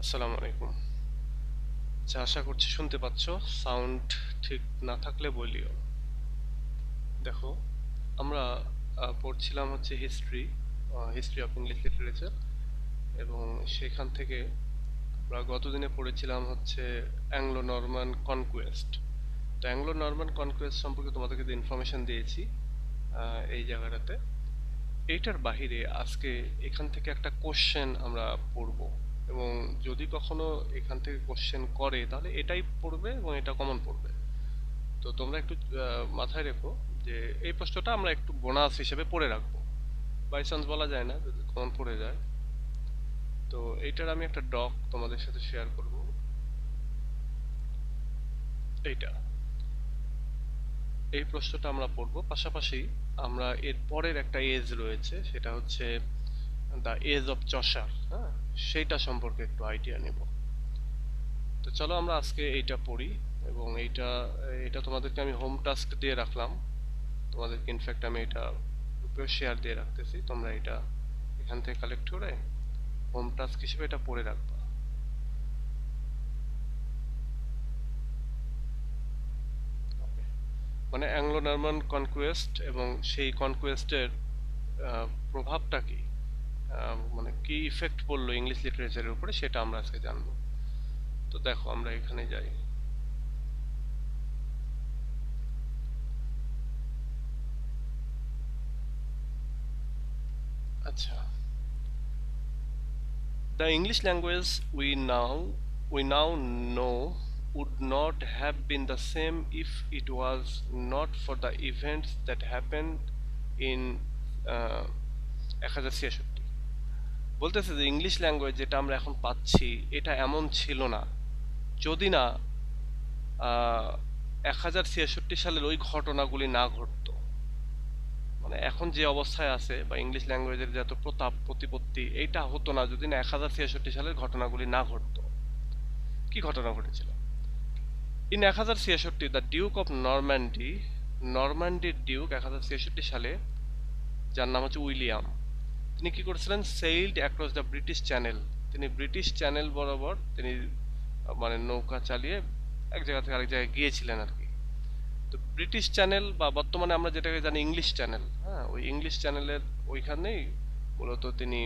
আসসালামু আলাইকুম। আচ্ছা, আশা করছি শুনতে পাচ্ছ। সাউন্ড ঠিক না থাকলে বলিও। দেখো, আমরা পড়ছিলাম হচ্ছে হিস্ট্রি অফ ইংলিশ লিটারেচার, এবং সেখান থেকে আমরা গতদিনে পড়েছিলাম হচ্ছে অ্যাংলো নরমান কনকুয়েস্ট। তো অ্যাংলো নরমান কনকুয়েস্ট সম্পর্কে তোমাদেরকে যে ইনফরমেশন দিয়েছি এই জায়গাটাতে, এইটার বাহিরে আজকে এখান থেকে একটা কোশ্চেন আমরা পড়ব, এবং যদি কখনো এখান থেকে কোশ্চেন করে তাহলে এটাই পড়বে এবং এটা কমন পড়বে। তো তোমরা একটু মাথায় রেখো যে এই প্রশ্নটা আমরা একটু বোনাস হিসেবে পড়ে রাখবো, বাই চান্স বলা যায় না যদি কমন পড়ে যায়। তো এইটার আমি একটা ডক তোমাদের সাথে শেয়ার করব। এইটা, এই প্রশ্নটা আমরা পড়বো, পাশাপাশি আমরা এর পরের একটা এজ রয়েছে, সেটা হচ্ছে দ্য এজ অফ চসার। হ্যাঁ, সেইটা সম্পর্কে একটু আইডিয়া নেব। তো চলো আমরা আজকে এইটা পড়ি, এবং এইটা এটা তোমাদেরকে আমি হোম টাস্ক দিয়ে রাখলাম। তোমাদেরকে ইনফ্যাক্ট আমি এটা গ্রুপেও শেয়ার দিয়ে রাখতেছি, তোমরা এটা এখান থেকে কালেক্ট করে হোম টাস্ক হিসেবে এটা পড়ে রাখবা। মানে অ্যাংলো নরমান কনকুয়েস্ট এবং সেই কনকুয়েস্টের প্রভাবটা কি, মানে কি ইফেক্ট পড়লো ইংলিশ লিটারেচারের উপরে, সেটা আমরা আজকে জানবো। তো দেখো, আমরা এখানে যাই। আচ্ছা, the English language we now know would not have been the same if it was not for the events that happened in 1066। বলতেছে যে ইংলিশ ল্যাঙ্গুয়েজ যেটা আমরা এখন পাচ্ছি এটা এমন ছিল না যদি না 1066 সালের ওই ঘটনাগুলি না ঘটতো। মানে এখন যে অবস্থায় আছে বা ইংলিশ ল্যাঙ্গুয়েজের যে এত প্রতাপ প্রতিপত্তি, এইটা হতো না যদি না 1066 সালের ঘটনাগুলি না ঘটতো। কি ঘটনা ঘটেছিল? ইন 1066 দ্য ডিউক অফ নরম্যান্ডির ডিউক 1066 সালে, যার নাম হচ্ছে উইলিয়াম, তিনি কি করেছিলেন? Sailed across the British channel. তিনি ব্রিটিশ চ্যানেল বরাবর তিনি মানে নৌকা চালিয়ে এক জায়গা থেকে আরেক জায়গায় গিয়েছিলেন আর কি। তো ব্রিটিশ চ্যানেল বা বর্তমানে আমরা যেটাকে জানি ইংলিশ চ্যানেল, হ্যাঁ, ওই ইংলিশ চ্যানেলের ওইখানেই মূলত তিনি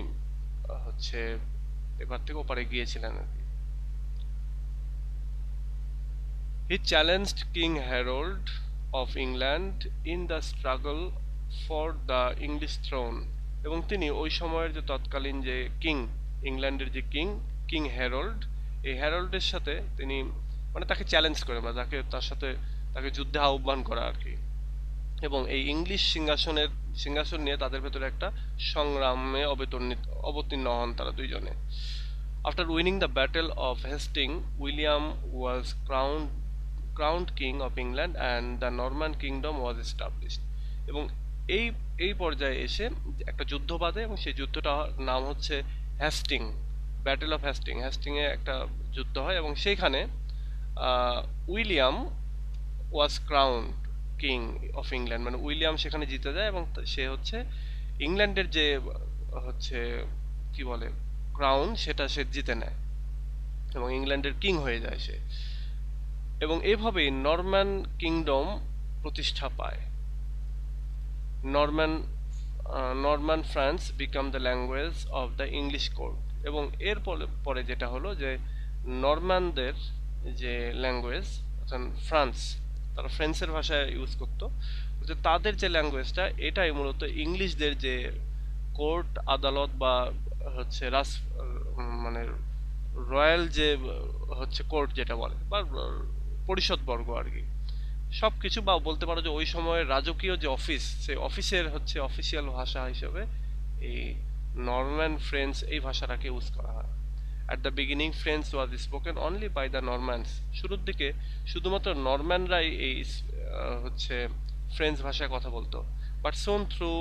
হচ্ছে এবার থেকে ওপারে গিয়েছিলেন আর কি। He challenged king Harold of England in the struggle for the English throne. এবং তিনি ওই সময়ের যে তৎকালীন যে কিং, ইংল্যান্ডের যে কিং হ্যারল্ড, এই হ্যারল্ডের সাথে তিনি মানে তাকে চ্যালেঞ্জ করে বা তার সাথে তাকে যুদ্ধে আহ্বান করা আর কি। এবং এই ইংলিশ সিংহাসন নিয়ে তাদের ভেতরে একটা সংগ্রামে অবতীর্ণ হন তারা দুইজনে। After winning the battle of Hasting, William was crowned king of England and the Norman kingdom was established. এবং এই এই পর্যায়ে এসে একটা যুদ্ধ বাধে, এবং সেই যুদ্ধটার নাম হচ্ছে হ্যাস্টিং, ব্যাটেল অফ হ্যাস্টিংয়ে একটা যুদ্ধ হয়, এবং সেইখানে William was crowned king of England, মানে উইলিয়াম সেখানে জিতে যায়, এবং সে হচ্ছে ইংল্যান্ডের যে হচ্ছে কি বলে ক্রাউন, সেটা সে জিতে নেয় এবং ইংল্যান্ডের কিং হয়ে যায় সে। এবং এভাবেই নরম্যান কিংডম প্রতিষ্ঠা পায়। Norman Norman France become the language of the English court. এবং এর পরে যেটা হলো যে নরম্যানদের যে ল্যাঙ্গুয়েজ, অর্থাৎ ফ্রান্স, তারা ফ্রেঞ্চের ভাষা ইউজ করতো, যে তাদের যে ল্যাঙ্গুয়েজটা এটাই মূলত ইংলিশদের যে কোর্ট আদালত বা হচ্ছে মানে রয়্যাল যে হচ্ছে কোর্ট যেটা বলে বা পরিষদ বর্গ আর কি, সব কিছু, বা বলতে পারো যে ওই সময়ের রাজকীয় যে অফিস, সেই অফিসের হচ্ছে অফিসিয়াল ভাষা হিসেবে এই নরম্যান ফ্রেঞ্চ এই ভাষাটাকে ইউজ করা হয়। At the beginning French was spoken only by the Normans. শুরুর দিকে শুধুমাত্র নরম্যানরাই এই হচ্ছে ফ্রেঞ্চ ভাষায় কথা বলতো। But soon through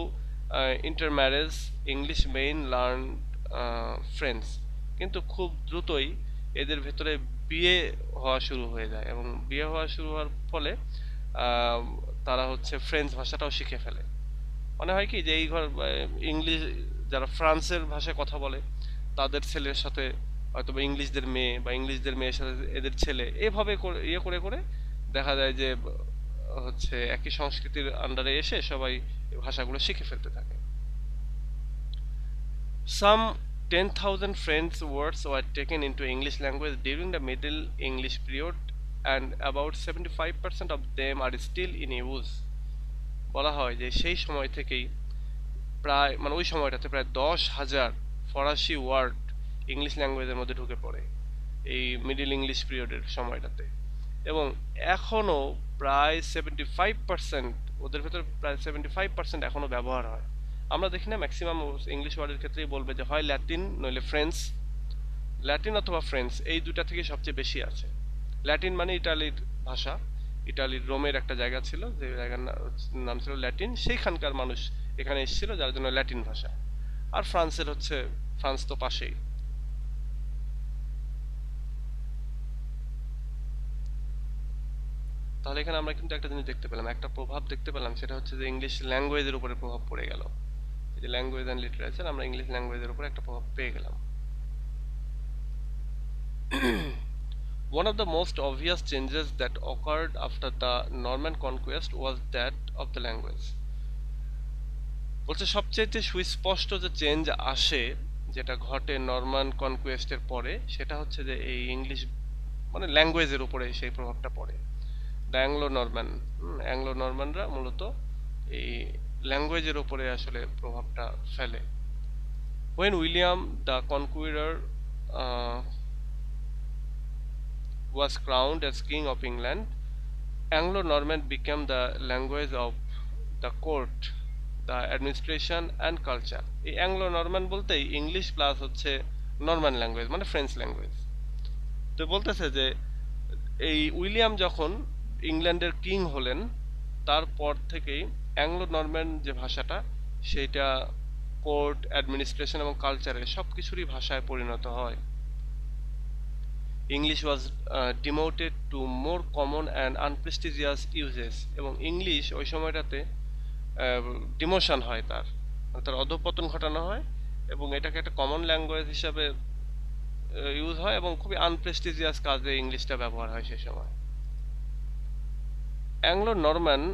intermarriage English men learn French. কিন্তু খুব দ্রুতই এদের ভেতরে বিয়ে হওয়া শুরু হয়ে যায়, এবং বিয়ে হওয়া শুরু হওয়ার ফলে তারা হচ্ছে ফ্রেঞ্চ ভাষাটাও শিখে ফেলে। মনে হয় কি যে এই ঘর ইংলিশ, যারা ফ্রান্সের ভাষায় কথা বলে তাদের ছেলের সাথে হয়তো বা ইংলিশদের মেয়ে বা ইংলিশদের মেয়ের সাথে এদের ছেলে, এভাবে ইয়ে করে করে দেখা যায় যে হচ্ছে একই সংস্কৃতির আন্ডারে এসে সবাই এই ভাষাগুলো শিখে ফেলতে থাকে। Some 10,000 French words were taken into English language during the Middle English period, and about 75% of them are still in use. বলা হয় যে সেই সময় থেকেই প্রায় মানে ওই সময়টাতে প্রায় 10,000 ফরাসি ওয়ার্ড ইংলিশ ল্যাঙ্গুয়েজের মধ্যে ঢুকে পড়ে এই মিডল ইংলিশ পিরিয়ডের সময়টাতে, এবং এখনও প্রায় 75% ওদের ভেতর প্রায় 75% এখনও ব্যবহার হয়। আমরা দেখি না ম্যাক্সিমাম ইংলিশ ওয়ার্ডের ক্ষেত্রেই বলবে যে হয় ল্যাটিন নইলে ফ্রেঞ্চ, ল্যাটিন অথবা ফ্রেঞ্চ এই দুটা থেকে সবচেয়ে বেশি আছে। ল্যাটিন মানে ইটালির ভাষা, ইটালির রোমের একটা জায়গা ছিল যে জায়গার নাম ছিল ল্যাটিন, সেইখানকার মানুষ এখানে এসেছিল যার জন্য ল্যাটিন ভাষা। আর ফ্রান্সের হচ্ছে, ফ্রান্স তো পাশেই। তাহলে এখানে আমরা কিন্তু একটা জিনিস দেখতে পেলাম, একটা প্রভাব দেখতে পেলাম, সেটা হচ্ছে যে ইংলিশ ল্যাঙ্গুয়েজের উপরে প্রভাব পড়ে গেল। এই যে ল্যাঙ্গুয়েজ অ্যান্ড লিটারেচার, আমরা ইংলিশ ল্যাঙ্গুয়েজের উপরে একটা প্রভাব পেয়ে গেলাম। One of the most obvious changes that occurred after the Norman conquest was that of the language. বলছে সবচেয়ে সুস্পষ্ট যে চেঞ্জ আসে, যেটা ঘটে নরমান কনকুয়েস্টের পরে, সেটা হচ্ছে যে এই ইংলিশ মানে ল্যাঙ্গুয়েজের উপরে সেই প্রভাবটা পড়ে। দ্য অ্যাংলো নরম্যান, অ্যাংলো নরম্যানরা মূলত এই ল্যাঙ্গুয়েজের উপরে আসলে প্রভাবটা ফেলে। When William the Conqueror was crowned as King of England, Anglo-Norman became the language of the court, the administration and culture. এই অ্যাংলো নরম্যান বলতেই ইংলিশ প্লাস হচ্ছে নরম্যান ল্যাঙ্গুয়েজ মানে ফ্রেঞ্চ ল্যাঙ্গুয়েজ। তো বলতেছে যে এই উইলিয়াম যখন ইংল্যান্ডের কিং হলেন, তারপর থেকেই অ্যাংলো নরম্যান যে ভাষাটা সেইটা কোর্ট, অ্যাডমিনিস্ট্রেশন এবং কালচারের সব কিছুরই ভাষায় পরিণত হয়। English was demoted to more common and unprestigious uses, এবং ইংলিশ ওই সময়টাতে ডিমোশন হয়, তার তার অধঃপতন ঘটানো হয়, এবং এটাকে একটা কমন ল্যাঙ্গুয়েজ হিসাবে ইউজ হয়, এবং খুবই আনপ্রেস্টিজিয়াস কাজে ইংলিশটা ব্যবহার হয় সেই সময়। Anglo Norman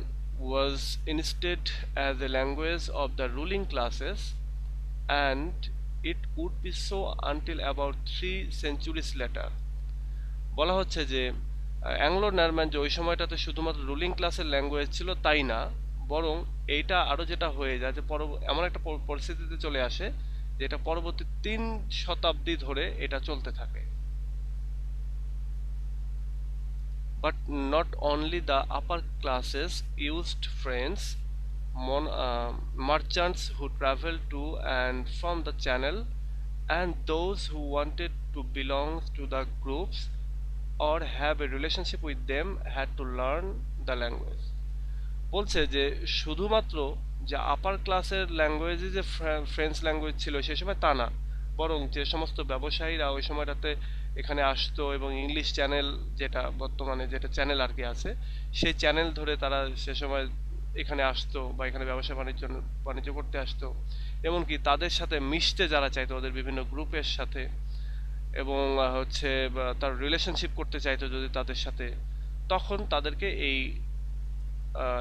was instead as a language of the ruling classes, and it would be so until about 3 centuries later. বলা হচ্ছে যে অ্যাংলো নরম্যান যে ওই সময়টাতে শুধুমাত্র রুলিং ক্লাসের ল্যাঙ্গুয়েজ ছিল তাই না, বরং এইটা আরও যেটা হয়ে যায় যে এমন একটা পরিস্থিতিতে চলে আসে যেটা পরবর্তী 3 শতাব্দী ধরে এটা চলতে থাকে। But not only the upper classes used French, merchants who traveled to and from the Channel, and those who wanted to belong to the groups or have a relationship with them had to learn the language. বলছে যে শুধুমাত্র যে আপার ক্লাসের ল্যাঙ্গুয়েজে যে French language ছিল সে সময় তা না, বরং যে সমস্ত ব্যবসায়ীরা ওই সময়টাতে এখানে আসতো এবং ইংলিশ চ্যানেল, যেটা বর্তমানে যেটা চ্যানেল আর কি আছে, সেই চ্যানেল ধরে তারা সে সময় এখানে আসতো বা এখানে ব্যবসা বাণিজ্য করতে আসতো, এমনকি তাদের সাথে মিশতে যারা চাইতো ওদের বিভিন্ন গ্রুপের সাথে, এবং হচ্ছে তার রিলেশনশিপ করতে চাইতো যদি তাদের সাথে, তখন তাদেরকে এই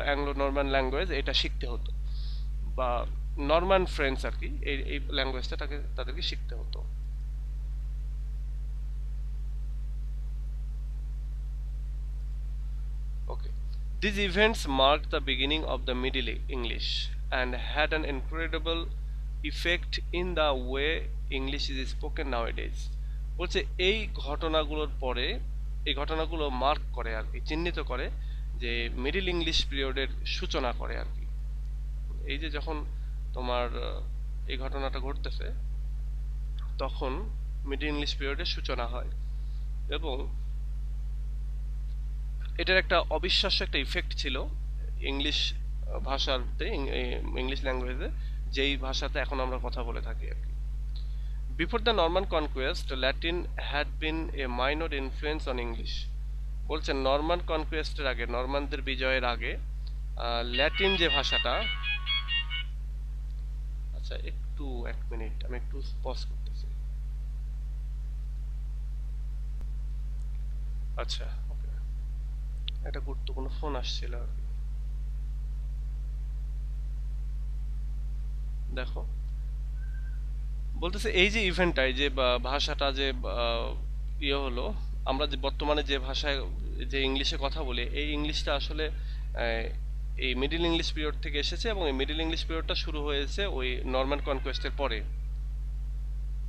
অ্যাংলো নরম্যান ল্যাঙ্গুয়েজ এটা শিখতে হতো, বা নরম্যান ফ্রেঞ্চ আর কি, এই ল্যাঙ্গুয়েজটা তাদেরকে শিখতে হতো। ওকে, these events marked the beginning of the Middle English and had an incredible effect in the way English is spoken nowadays. বলছে এই ঘটনাগুলোর পরে, এই ঘটনাগুলো মার্ক করে আর কি, চিহ্নিত করে যে মিডল ইংলিশ পিরিয়ডের সূচনা করে আর কি। এই যে যখন তোমার এই ঘটনাটা ঘটতেছে তখন মিডল ইংলিশ পিরিয়ডের সূচনা হয়, এবং এটার একটা অবিশ্বাস্য একটা ইফেক্ট ছিল ইংলিশ ভাষাতে, ইংলিশ ল্যাঙ্গুয়েজে, যেই ভাষাতে এখন আমরা কথা বলে থাকি আর কি। Before the Norman conquest, Latin had been A minor influence on English. বলছে নরমান কনকুয়েস্টের আগে, নরমানদের বিজয়ের আগে ল্যাটিন যে ভাষাটা, আচ্ছা একটু 1 মিনিট আমি একটু পজ করতেছি। আচ্ছা, ওকে, একটা গুরুত্বপূর্ণ ফোন আসছিল আর কি। দেখো, বলতেছে এই যে ইভেন্টটা, এই যে ভাষাটা যে ইয়ে হলো, আমরা যে বর্তমানে যে ভাষায় যে ইংলিশে কথা বলি, এই ইংলিশটা আসলে আহ, এই মিডল ইংলিশ পিরিয়ড থেকে এসেছে, এবং এই মিডল ইংলিশ পিরিয়ডটা শুরু হয়েছে ওই নরমান কনকোয়েস্টের পরে।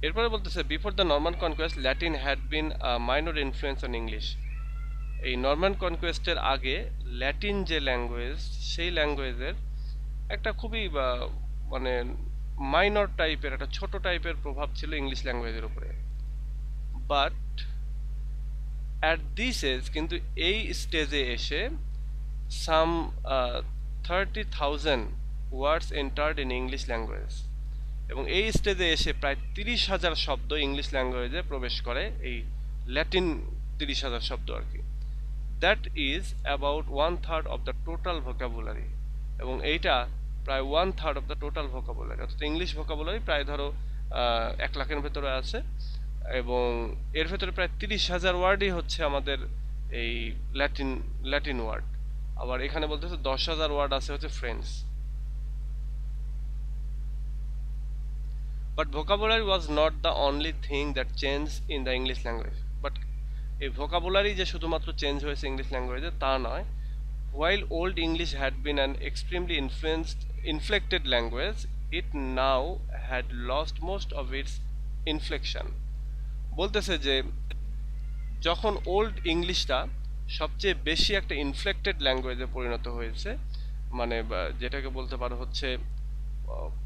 এরপরে বলতেছে before the Norman conquest Latin had been minor influence on English. এই নরমান কনকোয়েস্টের আগে ল্যাটিন যে ল্যাঙ্গুয়েজ, সেই ল্যাঙ্গুয়েজের একটা খুবই মানে মাইনর টাইপের, একটা ছোট টাইপের প্রভাব ছিল ইংলিশ ল্যাঙ্গুয়েজের উপরে। বাট অ্যাট দিস এজ, কিন্তু এই স্টেজে এসে সাম 30,000 ওয়ার্ডস এন্টার্ড ইন ইংলিশ ল্যাঙ্গুয়েজ, এবং এই স্টেজে এসে প্রায় 30,000 শব্দ ইংলিশ ল্যাঙ্গুয়েজে প্রবেশ করে, এই ল্যাটিন 30,000 শব্দ আর কি। That is about 1/3 of the total vocabulary, এবং এইটা প্রায় 1/3 অফ দ্য টোটাল ভোকাবুলারি, অর্থাৎ ইংলিশ ভোকাবুলারি প্রায় ধরো 1 লাখের ভেতরে আছে, এবং এর ভেতরে প্রায় 30,000 ওয়ার্ডই হচ্ছে আমাদের এই ল্যাটিন ল্যাটিন ওয়ার্ড। আবার এখানে বলতেছে 10,000 ওয়ার্ড আছে হচ্ছে French. But vocabulary was not the only thing that changed in the English language. But এই vocabulary যে শুধুমাত্র চেঞ্জ হয়েছে ইংলিশ ল্যাঙ্গুয়েজে তা নয়। While Old English had been an extremely inflected language, it now had lost most of its inflection. বলতেছে যে যখন ওল্ড ইংলিশটা সবচেয়ে বেশি একটা ইনফ্লেক্টেড ল্যাঙ্গুয়েজে পরিণত হয়েছে, মানে যেটাকে বলতে পারো হচ্ছে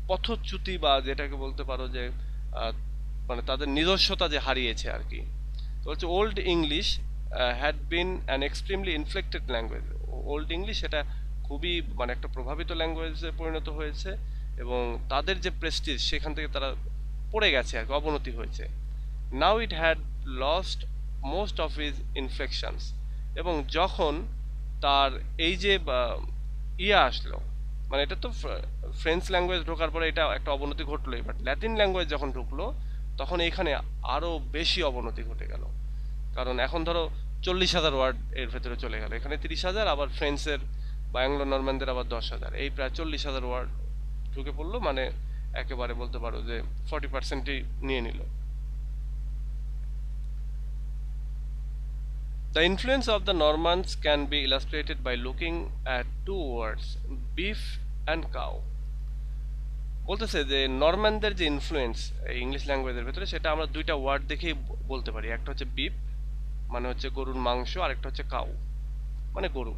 পথচ্যুতি, বা যেটাকে বলতে পারো যে আহ, মানে তাদের নিজস্বতা যে হারিয়েছে আর কি। তো হচ্ছে old English had been an extremely inflected language. Old English এটা খুবই মানে একটা প্রভাবিত ল্যাঙ্গুয়েজে পরিণত হয়েছে, এবং তাদের যে প্রেস্টিজ সেখান থেকে তারা পড়ে গেছে আর কি, অবনতি হয়েছে। Now it had lost most of his inflections, এবং যখন তার এই যে ইয়ে আসলো, মানে এটা তো ফ্রেঞ্চ ল্যাঙ্গুয়েজ ঢোকার পরে এটা একটা অবনতি ঘটলোই, বাট ল্যাটিন ল্যাঙ্গুয়েজ যখন ঢুকলো তখন এইখানে আরো বেশি অবনতি ঘটে গেল। কারণ এখন ধরো 40,000 ওয়ার্ড এর ভেতরে চলে গেল, এখানে 30,000, আবার ফ্রেঞ্চের বা অ্যাংলো নরম্যানদের আবার 10,000, এই প্রায় 40,000 ওয়ার্ড ঢুকে পড়লো, মানে একেবারে বলতে পারো যে 40%ই নিয়ে নিল। The influence of the Normans can be illustrated by looking at two words, beef and cow. বলতেছে যে নরম্যানদের যে ইনফ্লুয়েন্স ইংলিশ ল্যাঙ্গুয়েজের ভেতরে, সেটা আমরা দুইটা ওয়ার্ড দেখেই বলতে পারি। একটা হচ্ছে বিফ, মানে হচ্ছে গরুর মাংস, আর একটা হচ্ছে কাউ, মানে গরু।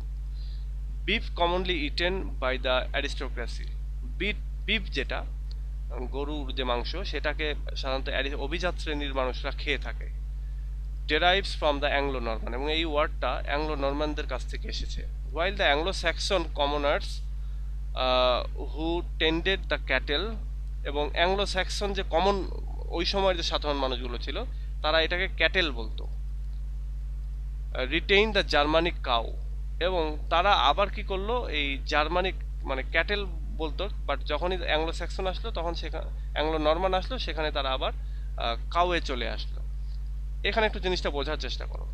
Beef commonly eaten by the aristocracy. Beef beef যেটা গরুর যে মাংস, সেটাকে সাধারণত অভিজাত শ্রেণীর মানুষরা খেয়ে থাকে। Derives from the Anglo Norman, এবং এই ওয়ার্ডটা অ্যাংলো নরমানদের কাছ থেকে এসেছে। While the Anglo Saxon commoners who tended the cattle, এবং অ্যাংলো স্যাক্সন যে কমন ওই সময়ের যে সাধারণ মানুষগুলো ছিল, তারা এটাকে ক্যাটেল বলতো। রিটেইন দ্য জার্মানিক কাউ, এবং তারা আবার কি করলো, এই জার্মানিক মানে ক্যাটেল বলতো, বাট যখনই অ্যাংলো স্যাক্সন আসলো, তখন সেখানে অ্যাংলো নরমান আসলো, সেখানে তারা আবার কাউয়ে চলে আসলো। এখানে একটু জিনিসটা বোঝার চেষ্টা করো।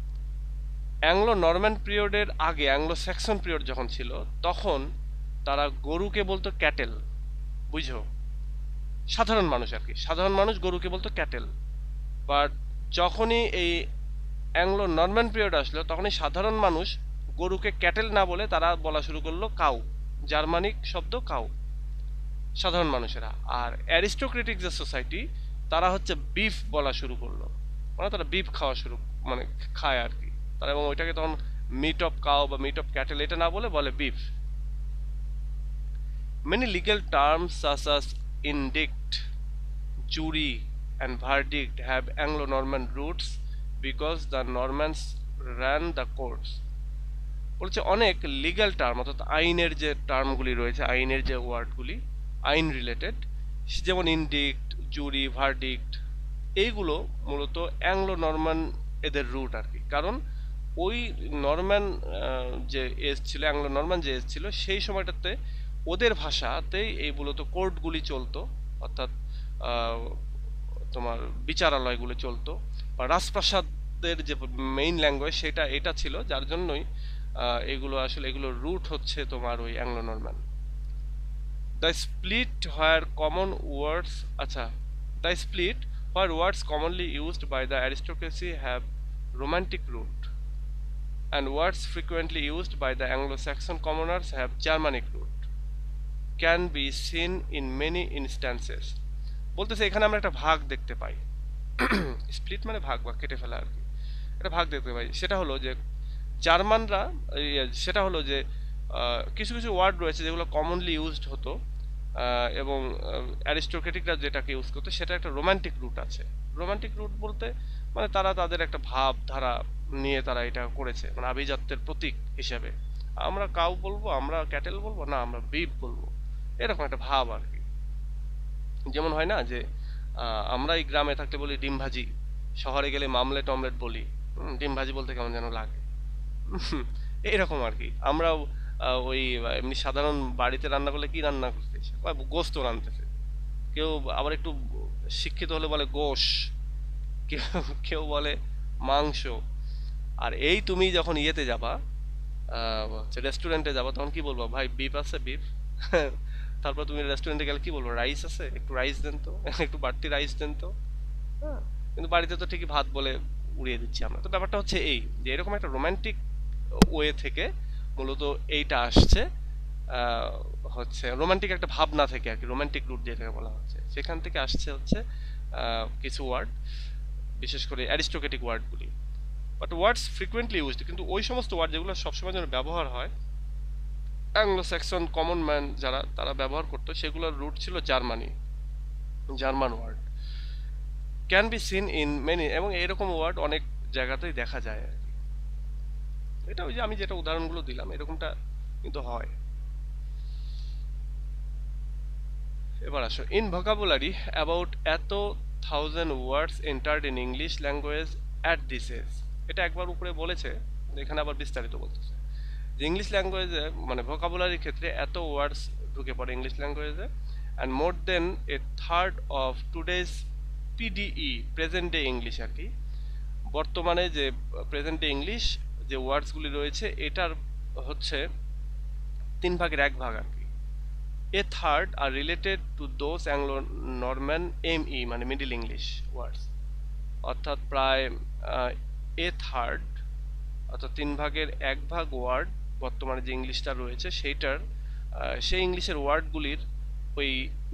অ্যাংলো নরম্যান পিরিয়ডের আগে, অ্যাংলো স্যাক্সন পিরিয়ড যখন ছিল, তখন তারা গরুকে বলতো ক্যাটেল, বুঝো, সাধারণ মানুষ আর কি, সাধারণ মানুষ গরুকে বলতো ক্যাটেল। বাট যখনই এই অ্যাংলো নরম্যান পিরিয়ড আসলো, তখনই সাধারণ মানুষ গরুকে ক্যাটেল না বলে তারা বলা শুরু করলো কাউ, জার্মানিক শব্দ কাউ, সাধারণ মানুষেরা। আর অ্যারিস্টোক্রেটিক যে সোসাইটি, তারা হচ্ছে বিফ বলা শুরু করলো, মানে তারা বিফ খাওয়া শুরু মানে খায় আর কি তারা, এবং ওইটাকে তখন মিট অফ কাউ বা মিট অফ ক্যাটেল এটা না বলে বলে beef. Many legal terms such as indict, jury, and verdict have Anglo-Norman roots because the Normans ran the courts. বলছে অনেক লিগ্যাল টার্ম, অর্থাৎ আইনের যে টার্মগুলি রয়েছে, আইনের যে ওয়ার্ডগুলি আইন রিলেটেড, যেমন ইনডিক্ট, জুরি, ভার্ডিক্ট, এইগুলো মূলত অ্যাংলো নরমান এদের রুট আর কি। কারণ ওই নরম্যান যে এজ ছিল, অ্যাংলো নরমান যে এজ ছিল, সেই সময়টাতে ওদের ভাষাতেই এই মূলত কোর্টগুলি চলতো, অর্থাৎ তোমার বিচারালয়গুলো চলতো, বা রাজপ্রাসাদের আভিজাত্যের যে মেইন ল্যাঙ্গুয়েজ সেটা এটা ছিল, যার জন্যই এগুলো রুট হচ্ছে তোমার ওই Anglo Norman. The split where common words, আচ্ছা, the split where words commonly used by the aristocracy have romantic root and words frequently used by the Anglo-Saxon commoners have Germanic root, can be seen in many instances। বলতেছে এখানে আমরা একটা ভাগ দেখতে পাই, split মানে ভাগ বা কেটে ফেলা আর কি, একটা ভাগ দেখতে পাই। সেটা হলো যে জার্মানরা, সেটা হলো যে কিছু কিছু ওয়ার্ড রয়েছে যেগুলো কমনলি ইউজড হতো এবং অ্যারিস্টোক্রেটিকরা যেটাকে ইউজ করতো সেটা একটা রোমান্টিক রুট আছে। রোমান্টিক রুট বলতে মানে তারা তাদের একটা ভাব ধারা নিয়ে তারা এটা করেছে, মানে আভিজাত্যের প্রতীক হিসেবে। আমরা কাউ বলবো, আমরা ক্যাটেল বলবো না, আমরা বিপ বলবো, এরকম একটা ভাব আর কি। যেমন হয় না যে আমরা এই গ্রামে থাকতে বলি ডিম ভাজি, শহরে গেলে মামলেট অমলেট বলি, ডিম ভাজি বলতে কেমন যেন লাগে, এইরকম আর কি। আমরাও ওই এমনি সাধারণ বাড়িতে রান্না করলে কি রান্না করতেছে, গোস্ত রান্নতেছে। কেউ আবার একটু শিক্ষিত হলে বলে গোশ, কেউ কেউ বলে মাংস। আর এই তুমি যখন ইয়েতে যাবা, রেস্টুরেন্টে যাবা, তখন কি বলবো, ভাই বিফ আছে বিফ। তারপর তুমি রেস্টুরেন্টে গেলে কি বলবো, রাইস আছে, একটু রাইস দেন তো, একটু বাড়তি রাইস দেন তো। হ্যাঁ, কিন্তু বাড়িতে তো ঠিকই ভাত বলে উড়িয়ে দিচ্ছি আমরা। তো ব্যাপারটা হচ্ছে এই যে এরকম একটা রোমান্টিক ওয়ে থেকে মূলত এইটা আসছে, হচ্ছে রোমান্টিক একটা ভাবনা থেকে আর কি, রোমান্টিক রুট যেটাকে বলা হচ্ছে সেখান থেকে আসছে হচ্ছে কিছু ওয়ার্ড, বিশেষ করে অ্যারিস্টোক্রেটিক ওয়ার্ডগুলি। বাট ওয়ার্ডস ফ্রিকুয়েন্টলি ইউজড, কিন্তু ওই সমস্ত ওয়ার্ড যেগুলো সবসময় যেন ব্যবহার হয়, অ্যাংলো স্যাক্সন কমন ম্যান যারা তারা ব্যবহার করতো, সেগুলোর রুট ছিল German word. Can be seen in many, এবং এরকম ওয়ার্ড অনেক জায়গাতেই দেখা যায় আর কি। এটা ওই যে আমি যেটা উদাহরণগুলো দিলাম এরকমটা কিন্তু হয়। এবার আসো, ইন ভোকাবুলারি অ্যাবাউট এত 1000 words entered in English language at this age. এটা একবার উপরে বলেছে, এখানে আবার বিস্তারিত বলতেছে যে ইংলিশ ল্যাঙ্গুয়েজে মানে ভোকাবুলারির ক্ষেত্রে এত ওয়ার্ডস ঢুকে পড়ে ইংলিশ ল্যাঙ্গুয়েজে, and more than a third of today's PDE, present day English আর কি, বর্তমানে যে প্রেজেন্ট ডে ইংলিশ যে ওয়ার্ডসগুলি রয়েছে এটার হচ্ছে 1/3 আর কি। A third are related to those Anglo Norman ME মানে মিডল ইংলিশ ওয়ার্ডস, অর্থাৎ প্রায় এ থার্ড অর্থাৎ 1/3 ওয়ার্ড বর্তমানে যে ইংলিশটা রয়েছে সেইটার সেই ইংলিশের ওয়ার্ডগুলির ওই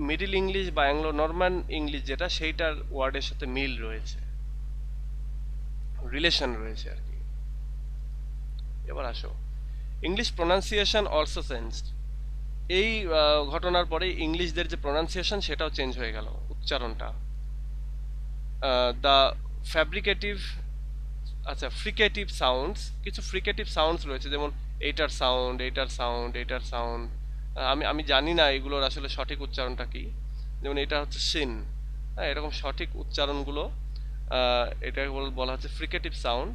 মিডল ইংলিশ বা অ্যাংলো নরম্যান ইংলিশ যেটা সেইটার ওয়ার্ডের সাথে মিল রয়েছে, রিলেশন রয়েছে আর কি। এবার আসো, ইংলিশ প্রোনাউন্সিয়েশন অলসো চেঞ্জড। এই ঘটনার পরে ইংলিশদের যে প্রোনাউন্সিয়েশন সেটাও চেঞ্জ হয়ে গেল, উচ্চারণটা। দ্য ফ্যাব্রিকেটিভ, আচ্ছা ফ্রিকেটিভ সাউন্ডস, কিছু ফ্রিকেটিভ সাউন্ডস রয়েছে, যেমন এইটার সাউন্ড, এইটার সাউন্ড, এইটার সাউন্ড, আমি জানি না এগুলোর আসলে সঠিক উচ্চারণটা কি। যেমন এটা হচ্ছে সিন, হ্যাঁ, এরকম সঠিক উচ্চারণগুলো এটাকে বলা হচ্ছে ফ্রিকেটিভ সাউন্ড।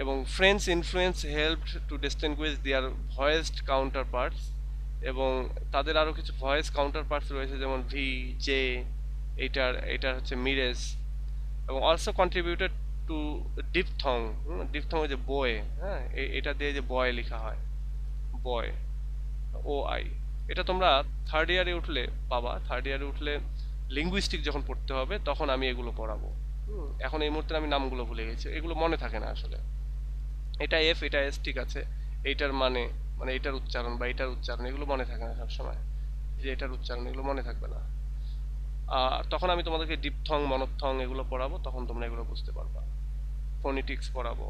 এবং French influence helped to distinguish their voiced counterparts, এবং তাদের আরও কিছু ভয়েস কাউন্টার পার্টস রয়েছে, যেমন ভি, জে, এইটার হচ্ছে মিরেজ, এবং also contributed to diphthong. Diphthong যে বয়, হ্যাঁ, এটা দিয়ে যে বয় লেখা হয়, বয়, ও আই, এটা তোমরা থার্ড ইয়ারে উঠলে পাবা। থার্ড ইয়ারে উঠলে লিঙ্গুইস্টিক যখন পড়তে হবে তখন আমি এগুলো পড়াবো। এখন এই মুহূর্তে আমি নামগুলো ভুলে গেছি, এগুলো মনে থাকে না আসলে। এটা এফ, এটা এস, ঠিক আছে, এইটার মানে মানে এটার উচ্চারণ বা এটার উচ্চারণ এগুলো মনে থাকে না সবসময়, যে এটার উচ্চারণ এগুলো মনে থাকবে না। তখন আমি তোমাদেরকে ডিপথং, মনোথং এগুলো পড়াবো, তখন তোমরা এগুলো বুঝতে পারবা। ফোনেটিক্স পড়াবো।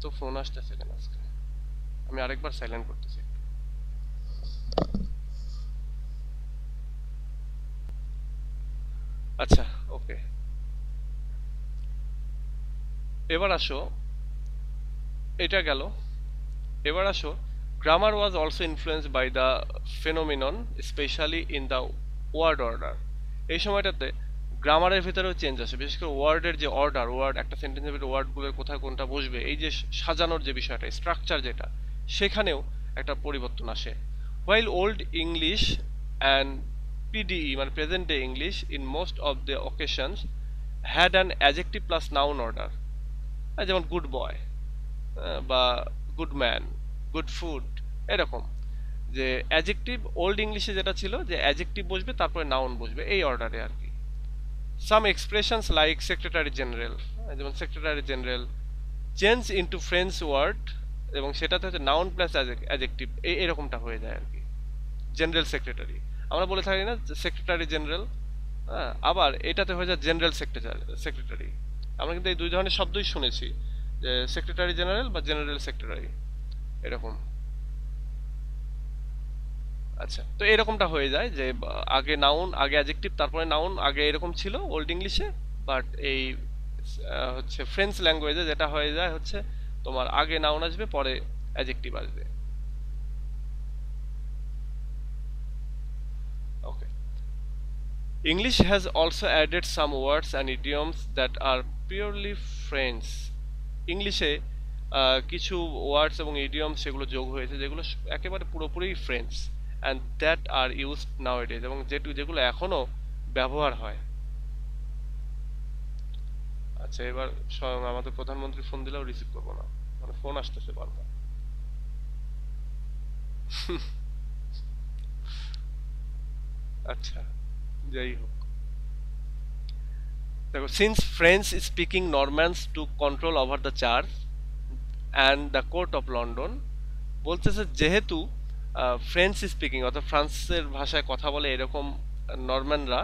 তো ফোন আসতেছে কেন আজকে, আমি আরেকবার সাইলেন্ট করতেছি। আচ্ছা, ওকে, এবার আসো, এটা গেল। এবার আসো, grammar was also influenced by the phenomenon specially in the word order. এই সময়টাতে গ্রামারের ভেতরেও চেঞ্জ আসে, বিশেষ করে ওয়ার্ডের যে অর্ডার, ওয়ার্ড একটা সেন্টেন্সের ভিতরে ওয়ার্ডগুলোর কোথায় কোনটা বসবে, এই যে সাজানোর যে বিষয়টা, স্ট্রাকচার যেটা, সেখানেও একটা পরিবর্তন আসে। While old English and PDE মানে present day English in most of the occasions had an adjective plus noun order, যেমন গুড বয় বা গুড ম্যান, গুড ফুড, এরকম যে অ্যাজেক্টিভ ওল্ড ইংলিশে যেটা ছিল যে অ্যাজেক্টিভ বসবে তারপরে নাউন বসবে এই অর্ডারে আর কি। Some expressions like secretary general, যেমন secretary general change into French word এবং সেটাতে হচ্ছে নাউন প্লাস অ্যাজেক্টিভ এরকমটা হয়ে যায় আর কি। জেনারেল সেক্রেটারি আমরা বলে থাকি না সেক্রেটারি জেনারেল, হ্যাঁ, আবার এটাতে হয়ে যায় জেনারেল সেক্রেটারি। আমরা কিন্তু এই দুই ধরনের শব্দই শুনেছি, যে সেক্রেটারি জেনারেল বা জেনারেল সেক্রেটারি এরকম। আচ্ছা, তো এরকমটা হয়ে যায় যে আগে নাউন আগে অ্যাডজেক্টিভ তারপরে নাউন আগে এরকম ছিল ওল্ড ইংলিশে, বাট এই হচ্ছে ফ্রেঞ্চ ল্যাঙ্গুয়েজে যেটা হয়ে যায় হচ্ছে তোমার আগে নাউন আসবে পরে অ্যাডজেক্টিভ আসবে। ওকে, English has also added some words and idioms that are purely French. ইংলিশে কিছু ওয়ার্ডস এবং ইডিয়ম সেগুলো যোগ হয়েছে যেগুলো একেবারে পুরোপুরি French, and that are used nowadays, এবং যেগুলো এখনো ব্যবহার হয়। আচ্ছা, এবার স্বয়ং আমাদের প্রধানমন্ত্রী ফোন দিলেও রিসিভ করবো না, মানে ফোন আসতেছে বারবার। আচ্ছা, যাই হোক, দেখো, since French speaking Normans to control over the church and the court of London, বলতেছে যেহেতু ফ্রেঞ্চ স্পিকিং অর্থাৎ ফ্রান্সের ভাষায় কথা বলে এরকম নরম্যানরা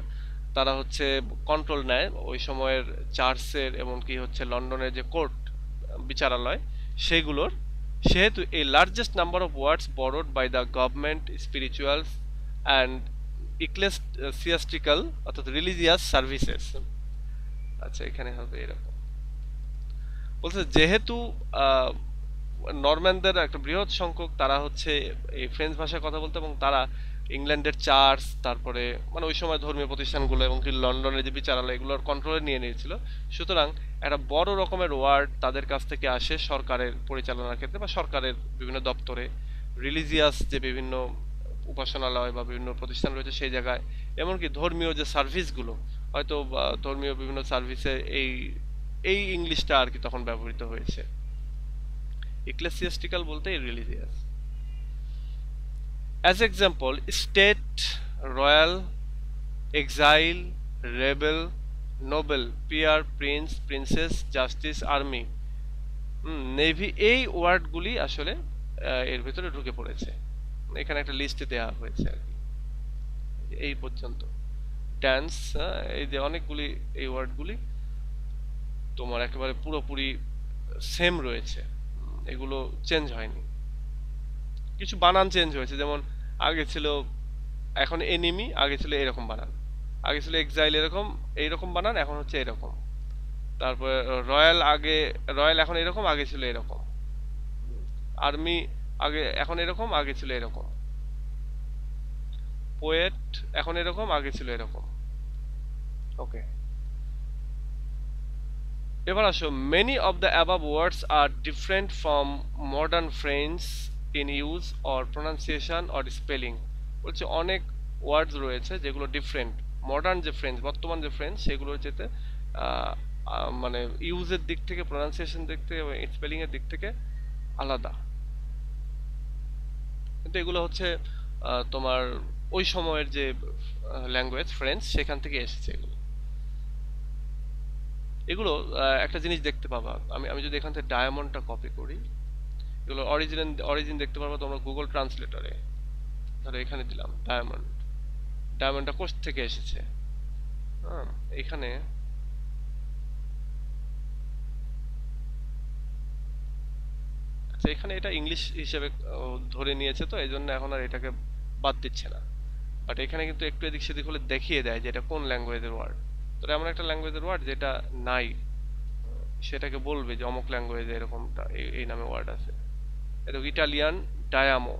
তারা হচ্ছে কন্ট্রোল নেয় ওই সময়ের চার্চের এমনকি হচ্ছে লন্ডনের যে কোর্ট বিচারালয় সেগুলোর, সেহেতু এই largest number of words borrowed by the government spirituals and ecclesiastical অর্থাৎ রিলিজিয়াস সার্ভিসেস। আচ্ছা, এখানে হবে এরকম, বলছে যেহেতু নরম্যানদের একটা বৃহৎ সংখ্যক তারা হচ্ছে এই ফ্রেঞ্চ ভাষায় কথা বলতো এবং তারা ইংল্যান্ডের চার্চ তারপরে মানে ওই সময় ধর্মীয় প্রতিষ্ঠানগুলো এবং কি লন্ডনের যে বিচারালয় এগুলোর কন্ট্রোলে নিয়ে নিয়েছিল, সুতরাং একটা বড় রকমের ওয়ার্ড তাদের কাছ থেকে আসে সরকারের পরিচালনার ক্ষেত্রে বা সরকারের বিভিন্ন দপ্তরে, রিলিজিয়াস যে বিভিন্ন উপাসনালয় বা বিভিন্ন প্রতিষ্ঠান রয়েছে সেই জায়গায়, এমনকি ধর্মীয় যে সার্ভিসগুলো হয়তো ধর্মীয় বিভিন্ন সার্ভিসে এই এই ইংলিশটা আর কি তখন ব্যবহৃত হয়েছে। ecclesiastical বলতে religious. As example, state, royal, exile, rebel, noble, peer, prince, princess, justice, army, navy, এই ওয়ার্ডগুলি আসলে এর ভিতরে ঢুকে পড়েছে। এখানে একটা লিস্টে দেওয়া হয়েছে আর কি এই পর্যন্ত। ড্যান্স, এই যে অনেকগুলি এই ওয়ার্ডগুলি তোমার একেবারে পুরোপুরি সেম রয়েছে, এগুলো চেঞ্জ হয়নি, কিছু বানান চেঞ্জ হয়েছে, যেমন আগে ছিল এখন এনিমি, আগে ছিল এরকম বানান, আগে ছিল এক্সাইল এরকম এইরকম বানান, এখন হচ্ছে এরকম, তারপরে রয়্যাল আগে রয়্যাল এখন এরকম, আগে ছিল এরকম, আর্মি আগে এখন এরকম, আগে ছিল এরকম, পোয়েট এখন এরকম, আগে ছিল এরকম। ওকে, এবার আসো, many of the above words আর different from modern French in use or pronunciation or spelling, বলছে অনেক ওয়ার্ডস রয়েছে যেগুলো ডিফারেন্ট মডার্ন যে ফ্রেঞ্চ বর্তমান যে ফ্রেঞ্চ সেগুলোর যেতে মানে ইউজের দিক থেকে, প্রোনাউন্সিয়েশন দিক থেকে এবং স্পেলিং এর দিক থেকে আলাদা, কিন্তু এগুলো হচ্ছে তোমার ওই সময়ের যে ল্যাঙ্গুয়েজ ফ্রেঞ্চ সেখান থেকে এসেছে এগুলো। এগুলো একটা জিনিস দেখতে পাবা, আমি যদি এখান থেকে ডায়মন্ডটা কপি করি, এগুলো অরিজিন দেখতে পারবো তোমরা গুগল ট্রান্সলেটরে। ধরো এখানে দিলাম ডায়মন্ড, ডায়মন্ডটা কোথা থেকে এসেছে, হ্যাঁ এখানে আচ্ছা, এখানে এটা ইংলিশ হিসেবে ধরে নিয়েছে, তো এই জন্য এখন আর এটাকে বাদ দিচ্ছে না, বাট এখানে কিন্তু একটু এদিক সেদিক হলে দেখিয়ে দেয় যে এটা কোন ল্যাঙ্গুয়েজের ওয়ার্ড। তো এমন একটা ল্যাঙ্গুয়েজের ওয়ার্ড যেটা নাই সেটাকে বলবে যে অমুক ল্যাঙ্গুয়েজে এরকমটা এই নামে ওয়ার্ড আছে। এটা ইটালিয়ান ডায়ামো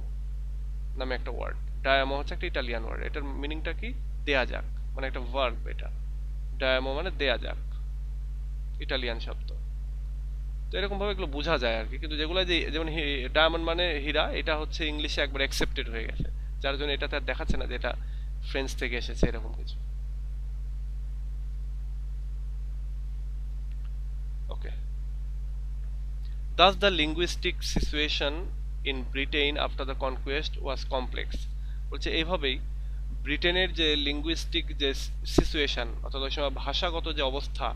নামে একটা ওয়ার্ড, ডায়ামো হচ্ছে একটা ইটালিয়ান ওয়ার্ড, এটার মিনিংটা কি, দেয়া যাক, মানে একটা ভার্ব, এটা ডায়ামো মানে দেয়া যাক, ইটালিয়ান শব্দ। তো এরকম ভাবে এগুলো বোঝা যায় আর কি, কিন্তু যেগুলো যেমন ডায়মন্ড মানে হীরা, এটা হচ্ছে ইংলিশে একবার অ্যাকসেপ্টেড হয়ে গেছে, যার জন্য এটাতে আর দেখাচ্ছে না যে এটা ফ্রেঞ্চ থেকে এসেছে এরকম কিছু। ওকে, thus the linguistic situation in Britain after the conquest was complex। বলছে এইভাবেই ব্রিটেনের যে লিঙ্গুইস্টিক যে সিচুয়েশন অর্থাৎ ওই সময় ভাষাগত যে অবস্থা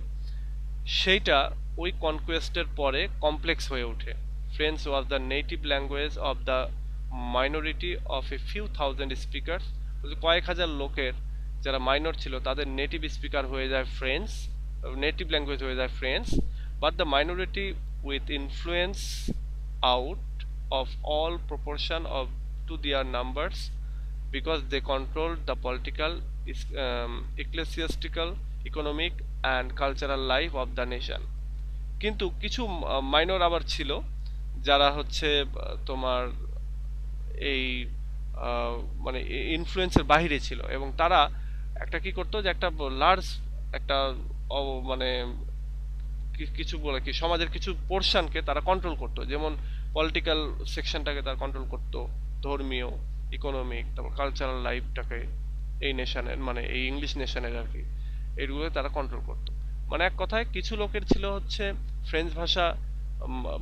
সেইটা ওই কনকোয়েস্টের পরে কমপ্লেক্স হয়ে ওঠে। French was the native language of the minority of a few thousand speakers. কয়েক হাজার লোকের যারা মাইনর ছিল তাদের নেটিভ স্পিকার হয়ে যায় ফ্রেঞ্চ, নেটিভ ল্যাঙ্গুয়েজ হয়ে যায় French, but the minority with influence out of all proportion of to their numbers because they controlled the political, ecclesiastical, economic and cultural life of the nation। কিন্তু কিছু minor আবার ছিল যারা হচ্ছে তোমার এই মানে ইনফ্লুয়েন্সের বাইরে ছিল এবং তারা একটা কি করতো যে একটা লার্জ একটা মানে কিছু বলে কি সমাজের কিছু পোর্শনকে তারা কন্ট্রোল করতো, যেমন পলিটিক্যাল সেকশনটাকে তারা কন্ট্রোল করতো, ধর্মীয়, ইকোনমিক, তারপর কালচারাল লাইফটাকে এই নেশনের মানে এই ইংলিশ নেশনের আর কি এগুলো তারা কন্ট্রোল করতো। মানে এক কথায় কিছু লোকের ছিল হচ্ছে ফ্রেঞ্চ ভাষা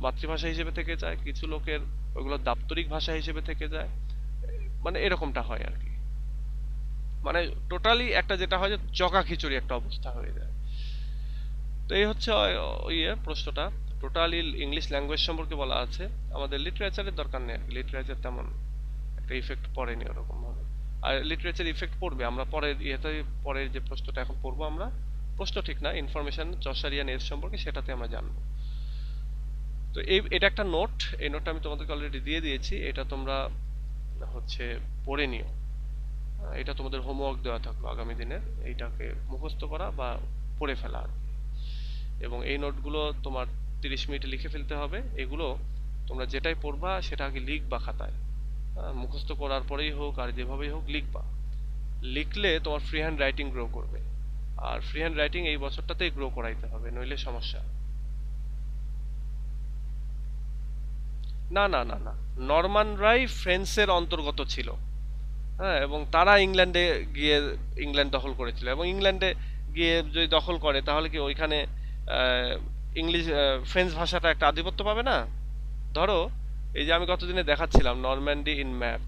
মাতৃভাষা হিসেবে থেকে যায়, কিছু লোকের ওইগুলো দাপ্তরিক ভাষা হিসেবে থেকে যায়, মানে এরকমটা হয় আর কি। মানে টোটালি একটা যেটা হয় যে জগা খিচুড়ি একটা অবস্থা হয়ে যায়। তো এই হচ্ছে ইয়ে প্রশ্নটা টোটালি ইংলিশ ল্যাঙ্গুয়েজ সম্পর্কে বলা আছে। আমাদের লিটারেচারের দরকার নেই, লিটারেচার তেমন একটা ইফেক্ট পড়েনি ওরকম ভাবে, আর লিটারেচার ইফেক্ট পড়বে আমরা পরের ইয়েতে, পরের যে প্রশ্নটা এখন পড়বো আমরা, প্রশ্ন ঠিক না, ইনফরমেশন চসারিয়ান এর সম্পর্কে সেটাতে আমরা জানবো। তো এটা একটা নোট, এই নোটটা আমি তোমাদেরকে অলরেডি দিয়ে দিয়েছি, এটা তোমরা হচ্ছে পড়ে নিও, এটা তোমাদের হোমওয়ার্ক দেওয়া থাকলো আগামী দিনের, এইটাকে মুখস্থ করা বা পড়ে ফেলা। এবং এই নোটগুলো তোমার 30 মিনিটে লিখে ফেলতে হবে। এগুলো তোমরা যেটাই পড়বা সেটা আগে লিখবা খাতায়, মুখস্থ করার পরেই হোক আর যেভাবেই হোক লিখবা। লিখলে তোমার ফ্রি হ্যান্ড রাইটিং গ্রো করবে, আর ফ্রি হ্যান্ড রাইটিং এই বছরটাতেই গ্রো করাইতে হবে, নইলে সমস্যা। না না না না, নরমানরাই ফ্রেন্সের অন্তর্গত ছিল, হ্যাঁ, এবং তারা ইংল্যান্ডে গিয়ে ইংল্যান্ড দখল করেছিল, এবং ইংল্যান্ডে গিয়ে যদি দখল করে তাহলে কি ওইখানে ইংলিশ ফ্রেঞ্চ ভাষাটা একটা আধিপত্য পাবে না? ধরো এই যে আমি গতদিনে দেখাচ্ছিলাম Normandy in map,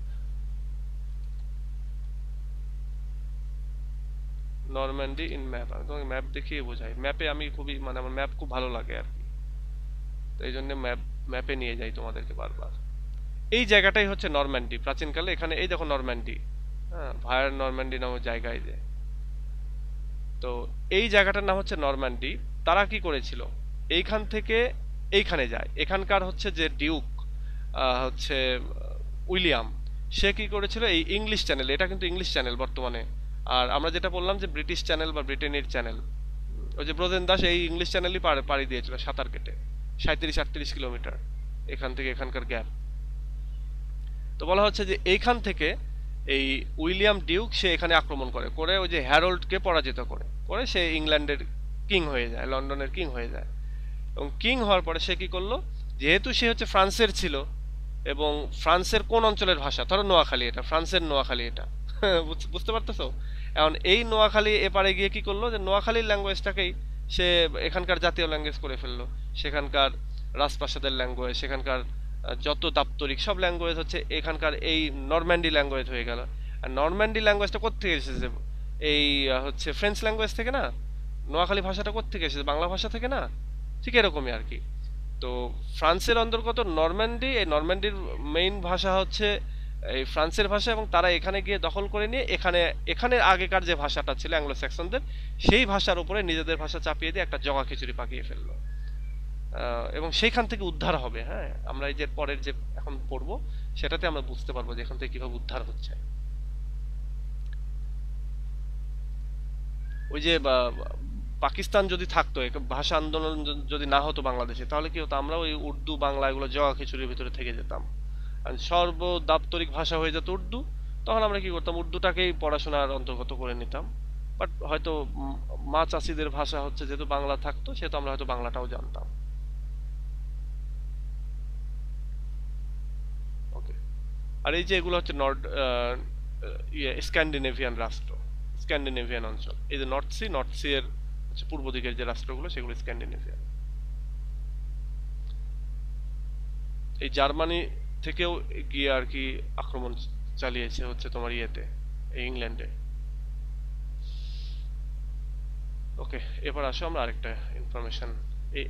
Normandy in map, আমি তোমাকে ম্যাপ দেখিয়ে বোঝাই, ম্যাপে আমি খুবই মানে আমার ম্যাপ খুব ভালো লাগে আর কি, তো এই জন্য ম্যাপে নিয়ে যাই তোমাদেরকে বারবার। এই জায়গাটাই হচ্ছে নরম্যান্ডি প্রাচীনকালে, এখানে এই দেখো নরম্যান্ডি, হ্যাঁ, ভায়ার নরম্যান্ডি নামের জায়গায় যে, তো এই জায়গাটার নাম হচ্ছে নরম্যান্ডি। তারা কি করেছিল, এইখান থেকে এইখানে যায়, এখানকার হচ্ছে যে ডিউক হচ্ছে উইলিয়াম, সে কি করেছিল এই ইংলিশ চ্যানেল, এটা কিন্তু ইংলিশ চ্যানেল বর্তমানে, আর আমরা যেটা বললাম যে ব্রিটিশ চ্যানেল বা ব্রিটেনের চ্যানেল, ওই যে ব্রোজেন দাস এই ইংলিশ চ্যানেলই পাড়ি দিয়েছিল সাঁতার কেটে 37-38 কিলোমিটার এখান থেকে এখানকার গ্যাপ। তো বলা হচ্ছে যে এইখান থেকে এই উইলিয়াম ডিউক সে এখানে আক্রমণ করে ওই যে হ্যারোল্ডকে পরাজিত করে সে ইংল্যান্ডের কিং হয়ে যায়, লন্ডনের কিং হয়ে যায়। এবং কিং হওয়ার পরে সে কি করলো, যেহেতু সে হচ্ছে ফ্রান্সের ছিল, এবং ফ্রান্সের কোন অঞ্চলের ভাষা, ধরো নোয়াখালী, এটা ফ্রান্সের নোয়াখালী, এটা বুঝতে পারতেছো? এখন এই নোয়াখালী এপারে গিয়ে কি করলো, যে নোয়াখালীর ল্যাঙ্গুয়েজটাকেই সে এখানকার জাতীয় ল্যাঙ্গুয়েজ করে ফেললো, সেখানকার রাজপ্রাসাদের ল্যাঙ্গুয়েজ, সেখানকার যত দাপ্তরিক সব ল্যাঙ্গুয়েজ হচ্ছে এখানকার এই নরম্যান্ডি ল্যাঙ্গুয়েজ হয়ে গেল। আর নরম্যান্ডি ল্যাঙ্গুয়েজটা কোত্থেকে এসেছে, এই হচ্ছে ফ্রেঞ্চ ল্যাঙ্গুয়েজ থেকে না, নোয়াখালী ভাষাটা কোত্থেকে এসেছে, বাংলা ভাষা থেকে না, ঠিক এরকমই আর কি। তো ফ্রান্সের অন্তর্গত নরম্যান্ডি, এই নরম্যান্ডির মেইন ভাষা হচ্ছে এই ফ্রান্সের ভাষা, এবং তারা এখানে গিয়ে দখল করে নিয়ে এখানে আগেকার যে ভাষাটা ছিল অ্যাংলো স্যাক্সনদের, সেই ভাষার উপরে নিজেদের ভাষা চাপিয়ে দিয়ে একটা জগা খিচুড়ি পাকিয়ে ফেললো, এবং সেইখান থেকে উদ্ধার হবে। হ্যাঁ, আমরা এই যে পরের যে এখন পড়বো সেটাতে আমরা বুঝতে পারবো যে এখান থেকে কিভাবে উদ্ধার হচ্ছে। ওই যে পাকিস্তান যদি থাকতো, ভাষা আন্দোলন যদি না হতো বাংলাদেশে, তাহলে কি হতো, আমরা ওই উর্দু বাংলা এগুলো জগা খিচুড়ির ভিতরে থেকে যেতাম, আর সর্বদাপ্তরিক ভাষা হয়ে যেত উর্দু। তখন আমরা কি করতাম, উর্দুটাকেই পড়াশোনার অন্তর্গত করে নিতাম, বাট হয়তো মা চাষিদের ভাষা হচ্ছে যেহেতু বাংলা থাকতো, সেহেতু আমরা হয়তো বাংলাটাও জানতাম। ওকে, আর এই যে এগুলো হচ্ছে স্ক্যান্ডিনেভিয়ান রাষ্ট্র, স্ক্যান্ডিনেভিয়ান অঞ্চল। এই যে নর্থ সি এর হচ্ছে পূর্ব দিকের যে রাষ্ট্রগুলো সেগুলো স্ক্যান্ডিনেভিয়ান। এই জার্মানি থেকেও গিয়ে আর কি আক্রমণ চালিয়েছে হচ্ছে তোমার ইয়েতে, এই ইংল্যান্ডে। ওকে, এবার আসো আমরা আরেকটা ইনফরমেশন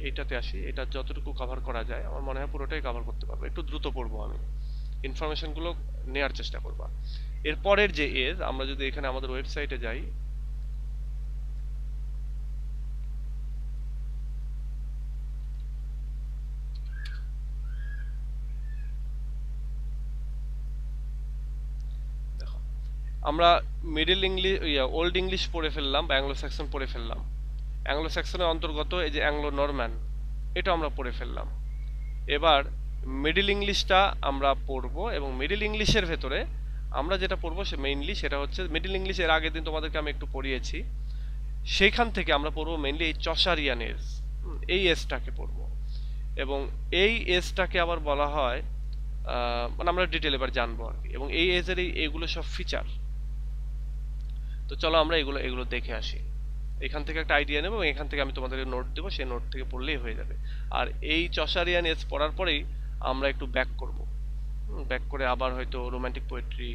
এইটাতে আসি। এটা যতটুকু কভার করা যায় আমার মনে হয় পুরোটাই কভার করতে পারবো, একটু দ্রুত পড়বো আমি, ইনফরমেশনগুলো নেয়ার চেষ্টা করবা। এরপরের যে এজ, আমরা যদি এখানে আমাদের ওয়েবসাইটে যাই, দেখো আমরা মিডল ইংলিশ, ওল্ড ইংলিশ পড়ে ফেললাম বা অ্যাংলো স্যাক্সন পড়ে ফেললাম। অ্যাংলো স্যাক্সনের অন্তর্গত এই যে অ্যাংলো নরম্যান, এটা আমরা পড়ে ফেললাম। এবার মিডল ইংলিশটা আমরা পড়বো, এবং মিডল ইংলিশের ভেতরে আমরা যেটা পড়বো সে মেইনলি সেটা হচ্ছে মিডল ইংলিশ। এর আগের দিন তোমাদেরকে আমি একটু পড়িয়েছি, সেইখান থেকে আমরা পড়বো মেইনলি এই চসারিয়ান এজ, এই এজটাকে পড়বো। এবং এই এজটাকে আবার বলা হয়, মানে আমরা ডিটেল এবার জানবো আর কি, এবং এই এজের এইগুলো সব ফিচার। তো চলো আমরা এগুলো এগুলো দেখে আসি। এখান থেকে একটা আইডিয়া নেবো এবং এখান থেকে আমি তোমাদেরকে নোট দেবো, সেই নোট থেকে পড়লেই হয়ে যাবে। আর এই চসারিয়ান এজ পড়ার পরেই আমরা একটু ব্যাক করব, ব্যাক করে আবার হয়তো রোমান্টিক পোয়েট্রি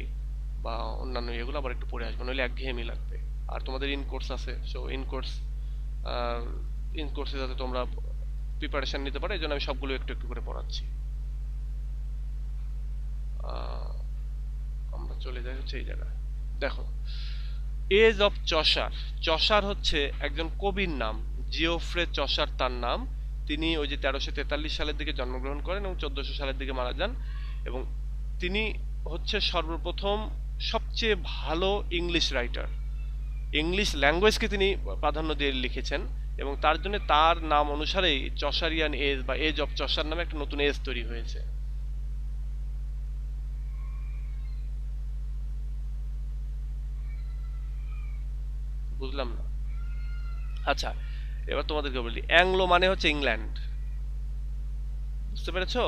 বা অন্যান্য এগুলো আবার একটু পড়ে আসবো, নইলে একঘেয়েমি লাগবে। আর তোমাদের ইন কোর্স আছে, সো ইন কোর্সে যাতে তোমরা প্রিপারেশন নিতে পারো এই জন্য আমি সবগুলো একটু একটু করে পড়াচ্ছি। আমরা চলে যাই হচ্ছে এই জায়গায়। দেখো, এজ অফ চসার। চসার হচ্ছে একজন কবির নাম, জিওফ্রে চসার তার নাম। তিনি ওই যে 1343 সালের দিকে জন্মগ্রহণ করেন এবং 1400 সালের দিকে মারা যান। এবং তিনি হচ্ছে সর্বপ্রথম সবচেয়ে ভালো ইংলিশ রাইটার, ইংলিশ ল্যাঙ্গুয়েজকে তিনি প্রাধান্য দিয়ে লিখেছেন, এবং তার জন্য তার নাম অনুসারেই চসারিয়ান এজ বা এজ অফ চসার নামে একটা নতুন এজ তৈরি হয়েছে। বুঝলাম না। আচ্ছা, এবার তোমাদেরকে বলি, অ্যাংলো মানে হচ্ছে ইংল্যান্ড, বুঝতে পেরেছো?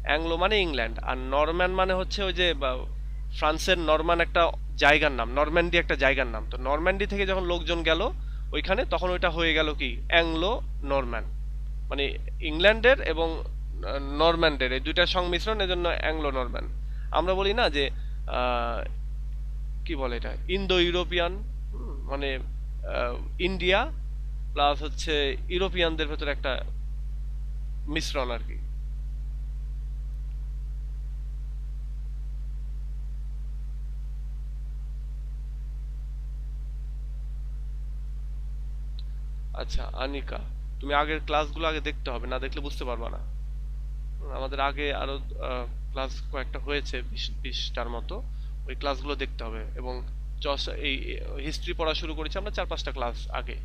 অ্যাংলো মানে ইংল্যান্ড, আর নরম্যান মানে হচ্ছে ওই যে ফ্রান্সের নরমান একটা জায়গার নাম, নরম্যান্ডি একটা জায়গার নাম। তো নরম্যান্ডি থেকে যখন লোকজন গেল ওইখানে, তখন ওইটা হয়ে গেল কি অ্যাংলো নরম্যান, মানে ইংল্যান্ডের এবং নরম্যান্ডের এই দুইটার সংমিশ্রণ, এজন্য অ্যাংলো নরম্যান। আমরা বলি না যে কি বলে এটা, ইন্দো ইউরোপিয়ান, মানে ইন্ডিয়া প্লাস হচ্ছে ইউরোপিয়ানদের ভেতরে একটা মিশ্রণ আর কি। আচ্ছা আনিকা, তুমি আগের ক্লাসগুলো আগে দেখতে হবে, না দেখলে বুঝতে পারবা না। আমাদের আগে আরো ক্লাস কয়েকটা হয়েছে, 20টার মতো, ওই ক্লাসগুলো দেখতে হবে। এবং এই হিস্ট্রি পড়া শুরু করেছি আমরা 4-5টা ক্লাস আগে,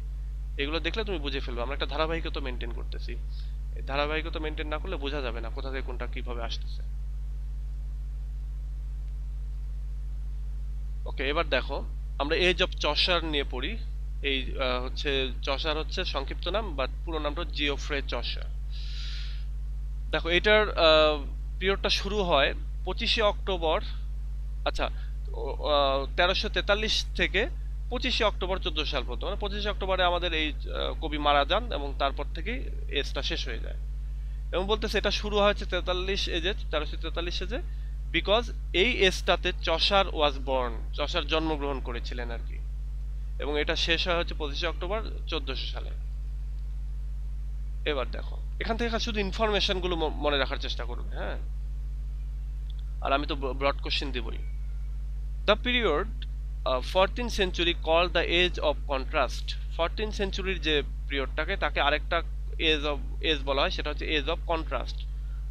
এগুলো দেখলে তুমি বুঝে ফেলবে। আমরা একটা ধারাবাহিকতা মেনটেন করতেছি, এই ধারাবাহিকতা মেনটেন না করলে বোঝা যাবে না কোথা থেকে কোনটা কিভাবে আসতেছে। ওকে, এবার দেখো আমরা এজ অফ চসার নিয়ে পড়ি। এই হচ্ছে চসার হচ্ছে সংক্ষিপ্ত নাম, বাট পুরো নামটা জিওফ্রে চসার। দেখো এটার পিরিয়ডটা শুরু হয় 25শে অক্টোবর। আচ্ছা, 1343 থেকে 25শে অক্টোবর 1400 সাল পর্যন্ত, মানে 25শে অক্টোবরে আমাদের এই কবি মারা যান এবং তারপর থেকেই এজটা শেষ হয়ে যায়। এবং বলতেছে এটা শুরু হয়েছে 43 এজে, 1343 এজে, বিকজ এই এজটাতে চসার ওয়াজ বর্ন, চসার জন্মগ্রহণ করেছিলেন আর কি। এবং এটা শেষ হয় হচ্ছে 25শে অক্টোবর 1400 সালে। এবার দেখো এখান থেকে শুধু ইনফরমেশন গুলো মনে রাখার চেষ্টা করবে, হ্যাঁ, আর আমি তো ব্রড কোশ্চেন দিবই। The period 14th century call the age of contrast. 14th সেঞ্চুরির যে পিরিয়ডটাকে, তাকে আরেকটা এজ বলা হয়, সেটা হচ্ছে এজ অফ কন্ট্রাস্ট,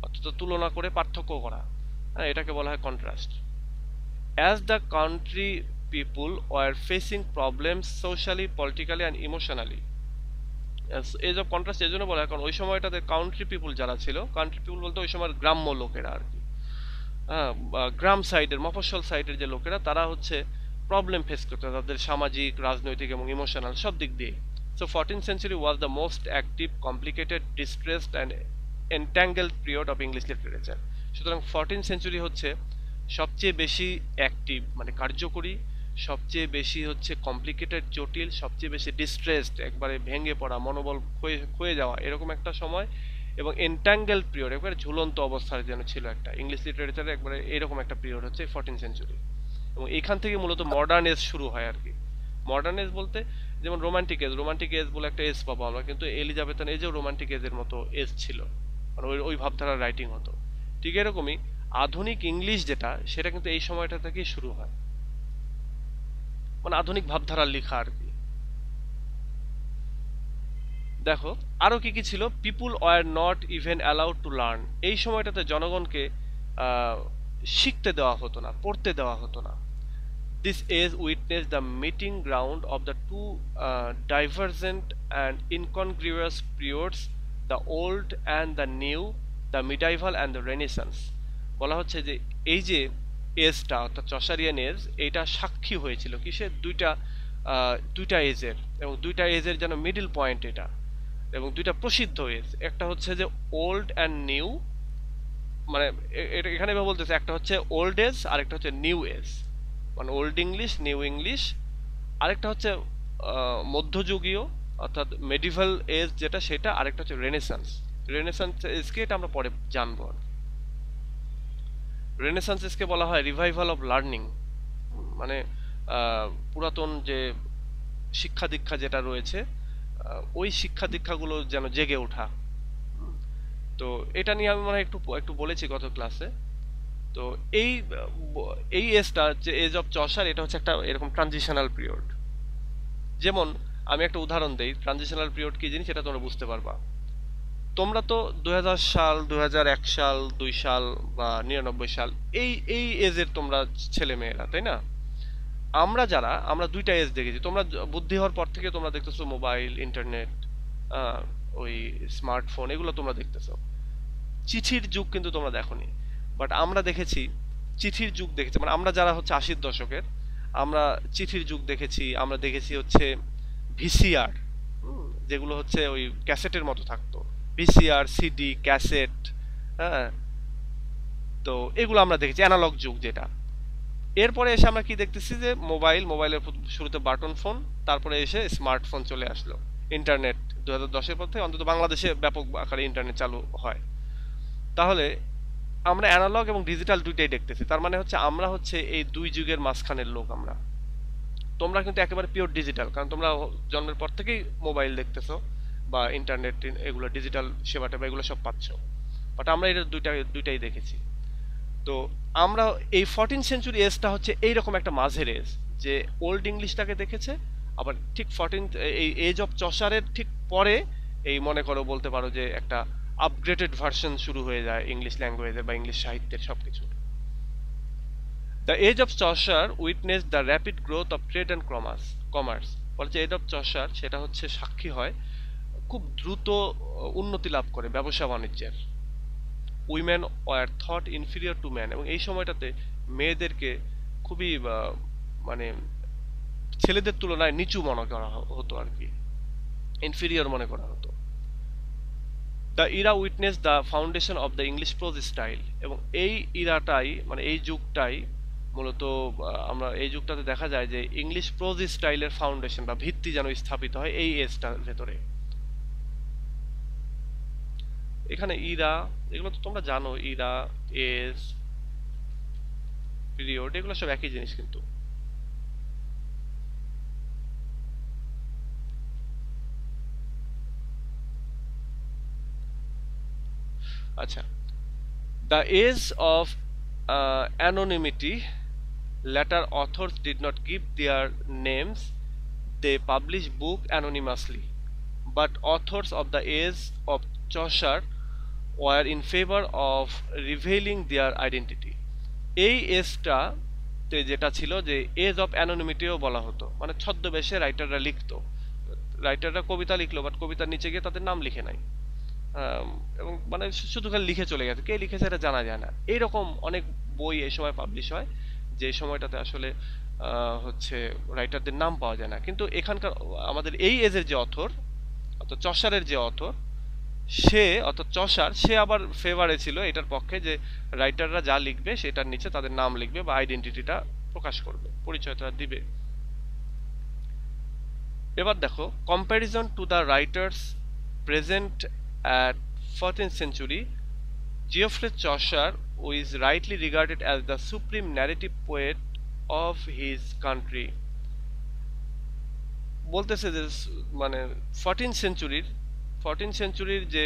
অর্থাৎ তুলনা করে পার্থক্য করা, হ্যাঁ, এটাকে বলা হয় contrast. As the country people were facing problems socially, politically and emotionally. Age of contrast এই জন্য বলা হয় কারণ ওই সময়টাতে কান্ট্রি পিপুল যারা ছিল, কান্ট্রি পিপুল বলতে ওই সময় গ্রাম্য লোকেরা আর কি, হ্যাঁ, গ্রাম সাইডের মফস্বল সাইডের যে লোকেরা, তারা হচ্ছে প্রবলেম ফেস করতে, তাদের সামাজিক, রাজনৈতিক এবং ইমোশনাল সব দিক দিয়ে। So 14th century was the most active, complicated, distressed and entangled period of English literature. সুতরাং 14th সেঞ্চুরি হচ্ছে সবচেয়ে বেশি অ্যাক্টিভ মানে কার্যকরী, সবচেয়ে বেশি হচ্ছে কমপ্লিকেটেড জটিল, সবচেয়ে বেশি ডিস্ট্রেসড একবারে ভেঙে পড়া, মনোবল ক্ষয়ে ক্ষয়ে যাওয়া এরকম একটা সময়, এবং এনট্যাঙ্গেল পিরিয়ড একবারে ঝুলন্ত অবস্থায় যেন ছিল একটা ইংলিশ লিটারেচারে একবারে এরকম একটা পিরিয়ড হচ্ছে 14th সেঞ্চুরি। এবং এখান থেকে মূলত মডার্ন এজ শুরু হয় আর কি। মডার্ন এজ বলতে যেমন রোমান্টিক এজ বলে একটা এজ পাবো আমরা, কিন্তু এলিজাবেথান এজেও রোমান্টিক এজের মতো এজ ছিল, মানে ওই ওই ভাবধারার রাইটিং হতো। ঠিক এরকমই আধুনিক ইংলিশ যেটা, সেটা কিন্তু এই সময়টা থেকেই শুরু হয়, মানে আধুনিক ভাবধারার লেখা আর কি। দেখো আরো কি কি ছিল, people were not even allowed to learn, এই সময়টাতে জনগণকে আহ, শিখতে দেওয়া হতো না, পড়তে দেওয়া হতো না। This age witnessed the meeting ground of the two divergent and incongruous periods, the old and the new, the medieval and the Renaissance। বলা হচ্ছে যে এই যে এজটা অর্থাৎ চসারিয়ান এজ, এইটা সাক্ষী হয়েছিল কিসের, দুইটা এজের, এবং দুইটা এজের যেন মিডল পয়েন্ট এটা, এবং দুইটা প্রসিদ্ধ এজ, একটা হচ্ছে যে ওল্ড অ্যান্ড নিউ, মানে এখানে এভাবে বলতেছে একটা হচ্ছে ওল্ড এজ আর একটা হচ্ছে নিউ এজ, মানে ওল্ড ইংলিশ নিউ ইংলিশ। আরেকটা হচ্ছে মধ্যযুগীয় অর্থাৎ মেডিভাল এজ যেটা সেটা, আরেকটা হচ্ছে রেনেসান্স। রেনেসান্স এজকে এটা আমরা পরে জানবো। রেনেসান্স এজকে বলা হয় রিভাইভাল অফ লার্নিং, মানে পুরাতন যে শিক্ষা দীক্ষা যেটা রয়েছে, ওই শিক্ষা দীক্ষাগুলো যেন জেগে ওঠা। তো এটা নিয়ে আমি মনে হয় একটু একটু বলেছি গত ক্লাসে। তো এই এই এজটা যে এজ অফ চসার, এটা হচ্ছে একটা এরকম ট্রানজিশনাল পিরিয়ড। যেমন আমি একটা উদাহরণ দেই, ট্রানজিশনাল পিরিয়ড কি জিনিস এটা তোমরা বুঝতে পারবা। তোমরা তো 2000 সাল, 2001 সাল, 2 সাল বা 99 সাল, এই এই এজের তোমরা ছেলে মেয়েরা, তাই না? আমরা দুইটা এজ দেখেছি। তোমরা বুদ্ধি হওয়ার পর থেকে তোমরা দেখতেছো মোবাইল, ইন্টারনেট, ওই স্মার্টফোন, এগুলো তোমরা দেখতেছো। চিঠির যুগ কিন্তু তোমরা দেখোনি, বাট আমরা দেখেছি, চিঠির যুগ দেখেছি, মানে আমরা যারা হচ্ছে 80-এর দশকের, আমরা চিঠির যুগ দেখেছি। আমরা দেখেছি হচ্ছে ভিসিআর, যেগুলো হচ্ছে ওই ক্যাসেটের মতো থাকতো, ভিসিআর, সিডি, ক্যাসেট। হ্যাঁ, তো এগুলো আমরা দেখেছি অ্যানালগ যুগ যেটা। এরপরে এসে আমরা কি দেখতেছি যে মোবাইলের শুরুতে বাটন ফোন, তারপরে এসে স্মার্টফোন চলে আসলো, ইন্টারনেট 2010-এর পর থেকে অন্তত বাংলাদেশে ব্যাপক আকারে ইন্টারনেট চালু হয়। তাহলে আমরা অ্যানালগ এবং ডিজিটাল দুইটাই দেখতেছি, তার মানে হচ্ছে আমরা হচ্ছে এই দুই যুগের মাঝখানের লোক আমরা। তোমরা কিন্তু একেবারে পিওর ডিজিটাল, কারণ তোমরা জন্মের পর থেকেই মোবাইল দেখতেছো বা ইন্টারনেট, এগুলো ডিজিটাল সেবাটা বা এগুলো সব পাচ্ছ। বাট আমরা এটা দুইটাই দেখেছি। তো আমরা এই 14th সেঞ্চুরি এজটা হচ্ছে এইরকম একটা মাঝের এজ, যে ওল্ড ইংলিশটাকে দেখেছে, আবার ঠিক এই এজ অফ চসারের ঠিক পরে এই মনে করো বলতে পারো যে একটা আপগ্রেডেড ভার্সন শুরু হয়ে যায় ইংলিশ ল্যাঙ্গুয়েজের বা ইংলিশ সাহিত্যের সবকিছু। The age of Chaucer witness the rapid growth of trade and commerce. বলছে এজ অফ চসার সেটা হচ্ছে সাক্ষী হয় খুব দ্রুত উন্নতি লাভ করে ব্যবসা বাণিজ্যের। Women were thought inferior to man, এবং এই সময়টাতে মেয়েদেরকে খুবই মানে ছেলেদের তুলনায় নিচু মনে করা হতো আর কি, ইনফিরিয়র মনে করা হতো। The era witness the foundation of the English pros style, এবং এই ইরাটাই মানে এই যুগটাই মূলত আমরা এই যুগটাতে দেখা যায় যে ইংলিশ প্রোজ স্টাইলের ফাউন্ডেশন বা ভিত্তি যেন স্থাপিত হয় এই এজটার ভেতরে। এখানে ইরা, এগুলো তো তোমরা জানো, ইরা, এজ, পিরিয়ড, এগুলো সব একই জিনিস কিন্তু। আচ্ছা, the age of anonymity, later authors did not give their names, they publish book anonymously, but authors of the age of Chaucer were in favor of revealing their identity। এই এজটা যেটা ছিল যে এজ অফ অ্যানোনিমিটিও বলা হতো, মানে ছদ্মবেশে রাইটাররা লিখতো, রাইটাররা কবিতা লিখলো but কবিতার নিচে গিয়ে তাদের নাম লিখে নাই, এবং মানে শুধু খালি লিখে চলে গেছে, কে লিখেছে এটা জানা যায় না। এইরকম অনেক বই এই সময় পাবলিশ হয় যে সময়টাতে আসলে হচ্ছে রাইটারদের নাম পাওয়া যায় না। কিন্তু এখানকার আমাদের এই এজের যে অথর, অর্থাৎ চসারের যে অথর, সে অর্থাৎ চসার সে আবার ফেভারে ছিল এটার পক্ষে যে রাইটাররা যা লিখবে সেটার নিচে তাদের নাম লিখবে বা আইডেন্টিটিটা প্রকাশ করবে, পরিচয়টা দিবে। এবার দেখো, comparison to the writers present at 14th century, Geoffrey Chaucer is rightly regarded as the supreme narrative poet of his country। বলতেছে যে মানে 14th সেঞ্চুরির যে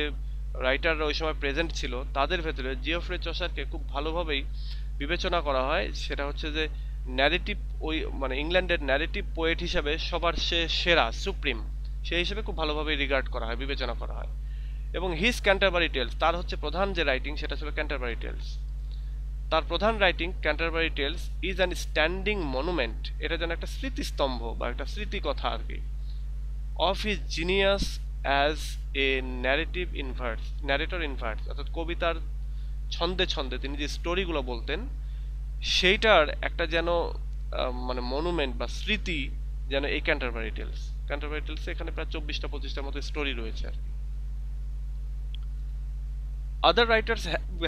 রাইটাররা ওই সময় প্রেজেন্ট ছিল তাদের ভেতরে জিওফ্রে চসারকে খুব ভালোভাবেই বিবেচনা করা হয়, সেটা হচ্ছে যে ন্যারেটিভ, ওই মানে ইংল্যান্ডের ন্যারেটিভ পোয়েট হিসাবে সবার সেরা সুপ্রিম, সেই হিসেবে খুব ভালোভাবে রিগার্ড করা হয়, বিবেচনা করা হয়। এবং হিজ ক্যান্টারবারি টেলস, তার হচ্ছে প্রধান যে রাইটিং সেটা ছিল ক্যান্টারবারি টেলস। তার প্রধান writing Canterbury Tales is an standing monument, এটা যেন একটা স্মৃতিস্তম্ভ বা একটা স্মৃতিকথা আর কি, of his genius as a narrator in verse, অর্থাৎ কবিতার ছন্দে ছন্দে তিনি যে স্টোরিগুলো বলতেন সেইটার একটা যেন মানে মনুমেন্ট বা স্মৃতি যেন এই ক্যান্টারবারি টেলসে এখানে প্রায় 24-25টার মতো স্টোরি রয়েছে আর কি। আদার রাইটার্স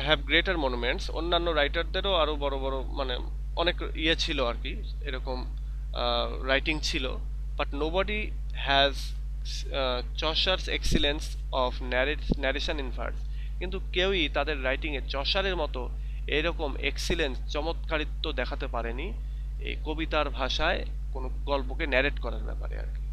হ্যাভ গ্রেটার মনুমেন্টস, অন্যান্য রাইটারদেরও আরো বড় বড় মানে অনেক ইয়ে ছিল আর কি, এরকম রাইটিং ছিল, but nobody has Chaucer's excellence of narration in verse, কিন্তু কেউই তাদের রাইটিংয়ে চসারের মতো এরকম এক্সিলেন্স চমৎকারিত্ব দেখাতে পারেনি এই কবিতার ভাষায় কোনো গল্পকে ন্যারেট করার ব্যাপারে আর কি।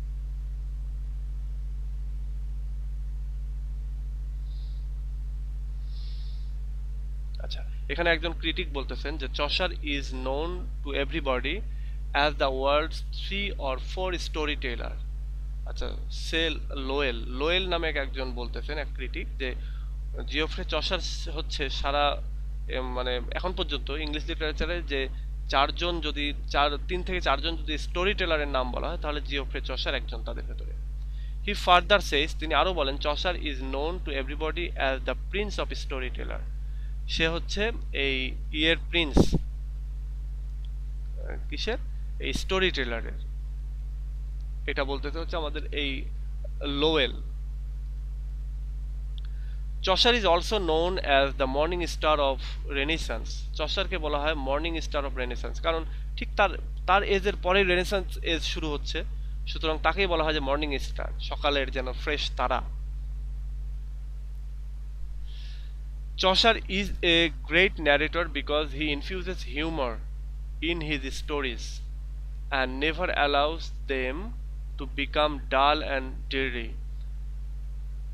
আচ্ছা, এখানে একজন ক্রিটিক বলতেছেন যে Chaucer is known to everybody as the world's 3 or 4 story teller. আচ্ছা, লোয়েল নামে একজন বলতেছেন, এক ক্রিটিক, যে জিওফ্রে চসার হচ্ছে সারা মানে এখন পর্যন্ত ইংলিশ লিটারেচারে যে 3 থেকে 4 জন যদি স্টোরি টেলারের নাম বলা হয় তাহলে জিওফ্রে চসার একজন তাদের ভেতরে। হি ফার্দার সেজ, তিনি আরো বলেন, Chaucer is known to everybody as the prince of story teller, সে হচ্ছে এই ইয়ের প্রিন্স, কিসের, এই স্টোরি টেলারের। এটা বলতে হচ্ছে আমাদের এই Lowell. Chaucer is also known as the morning star of renaissance, চসারকে বলা হয় মর্নিং স্টার অফ রেনেসান্স, কারণ ঠিক তার তার এজের পরে রেনেসান্স এজ শুরু হচ্ছে, সুতরাং তাকেই বলা হয় যে মর্নিং স্টার, সকালের যেন ফ্রেশ তারা। Chaucer is a great narrator because he infuses humor in his stories and never allows them to become dull and dreary।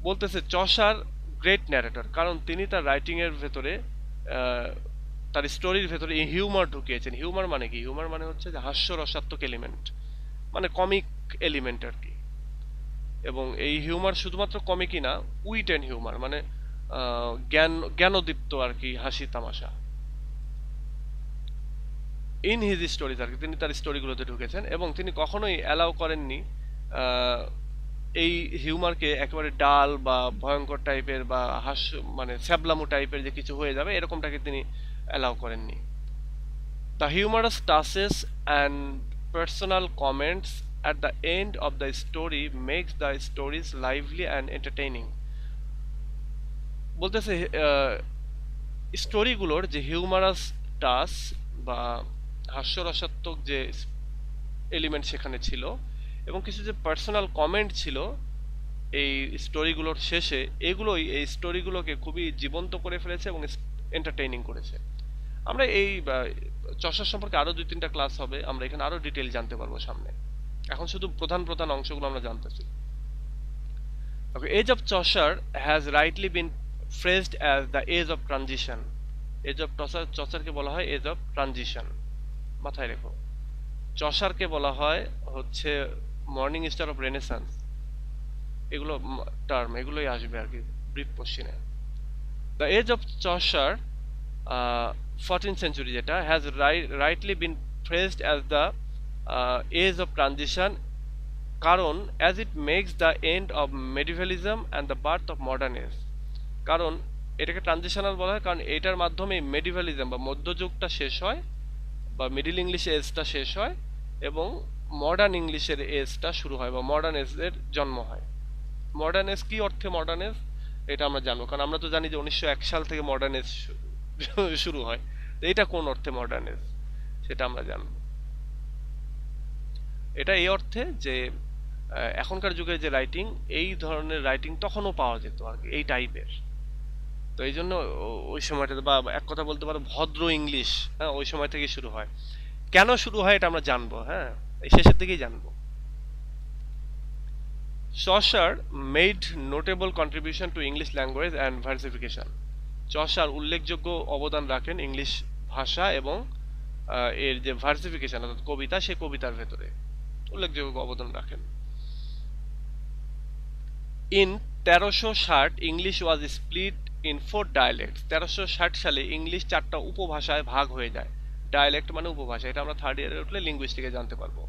বলতেছে চসার গ্রেট ন্যারেটর কারণ তিনি তার রাইটিং এর ভেতরে তার স্টোরির ভেতরে এই হিউমার ঢুকিয়েছেন। হিউমার মানে কি? হিউমার মানে হচ্ছে যে হাস্যরসাত্মক এলিমেন্ট, মানে কমিক এলিমেন্ট আর কি। এবং এই হিউমার শুধুমাত্র কমিকই না, উইট অ্যান্ড হিউমার মানে জ্ঞানোদীপ্ত আর কি, হাসি তামাশা। ইন হিজ স্টোরিজ আর কি, তিনি তার স্টোরিগুলোতে ঢুকেছেন এবং তিনি কখনোই অ্যালাউ করেননি এই হিউমারকে একেবারে ডাল বা ভয়ঙ্কর টাইপের বা হাস্য মানে স্যাবলামু টাইপের যে কিছু হয়ে যাবে এরকমটাকে তিনি অ্যালাউ করেননি। The humorous touches and personal comments at the end of the story makes the stories lively and entertaining. বলতেছে স্টোরিগুলোর যে হিউমারাস টাচ বা হাস্যরসাত্মক যে এলিমেন্ট সেখানে ছিল এবং কিছু যে পার্সোনাল কমেন্ট ছিল এই স্টোরিগুলোর শেষে, এগুলোই এই স্টোরিগুলোকে খুবই জীবন্ত করে ফেলেছে এবং এন্টারটেইনিং করেছে। আমরা এই চসার সম্পর্কে আরো 2-3টা ক্লাস হবে, আমরা এখানে আরো ডিটেইল জানতে পারবো সামনে। এখন শুধু প্রধান প্রধান অংশগুলো আমরা জানতেছি। Okay, age of Chaucer has rightly been phrased as the age of transition। Age of চসারকে বলা হয় এজ অফ ট্রানজিশন, মাথায় রেখো। চসারকে বলা হয় হচ্ছে মর্নিং স্টার অফ রেনেসান্স, এগুলো টার্ম এগুলোই আসবে আর কি ব্রিফ কোশ্চেনে। The age of Chaucer 14th century যেটা has rightly been phrased as the age of transition, কারণ as it makes the end of medievalism and the birth of modern age। কারণ এটাকে ট্রানজিশনাল বলা হয় কারণ এটার মাধ্যমে মেডিভালিজম বা মধ্যযুগটা শেষ হয় বা মিডিল ইংলিশ এজটা শেষ হয় এবং মডার্ন ইংলিশের এজটা শুরু হয় বা মডার্ন এজের জন্ম হয়। মডার্ন এজ কি অর্থে মডার্ন এজ? এটা আমরা জানবো, কারণ আমরা তো জানি যে 1901 সাল থেকে মডার্ন এজ শুরু হয়। এটা কোন অর্থে মডার্ন এজ সেটা আমরা জানবো। এটা এই অর্থে যে এখনকার যুগের যে রাইটিং, এই ধরনের রাইটিং তখনও পাওয়া যেত আর কি, এই টাইপের। তো এই জন্য ওই সময়টাতে, বা এক কথা বলতে পারো ভদ্র ইংলিশ, হ্যাঁ, ওই সময় থেকে শুরু হয়। কেন শুরু হয় এটা আমরা জানবো, হ্যাঁ, এই শেষের দিকেই জানবো। Chaucer made notable contribution to English language and versification. Chaucer উল্লেখযোগ্য অবদান রাখেন ইংলিশ ভাষা এবং এর যে ভার্সিফিকেশন অর্থাৎ কবিতা, সে কবিতার ভেতরে উল্লেখযোগ্য অবদান রাখেন। In 1360 English was split in 4 ডায়ালেক্টস। 1360 সালে ইংলিশ 4টা উপভাষায় ভাগ হয়ে যায়। ডায়ালেক্ট মানে উপভাষা, এটা আমরা থার্ড ইয়ারে উঠলে লিঙ্গুইস্টিকে জানতে পারবো।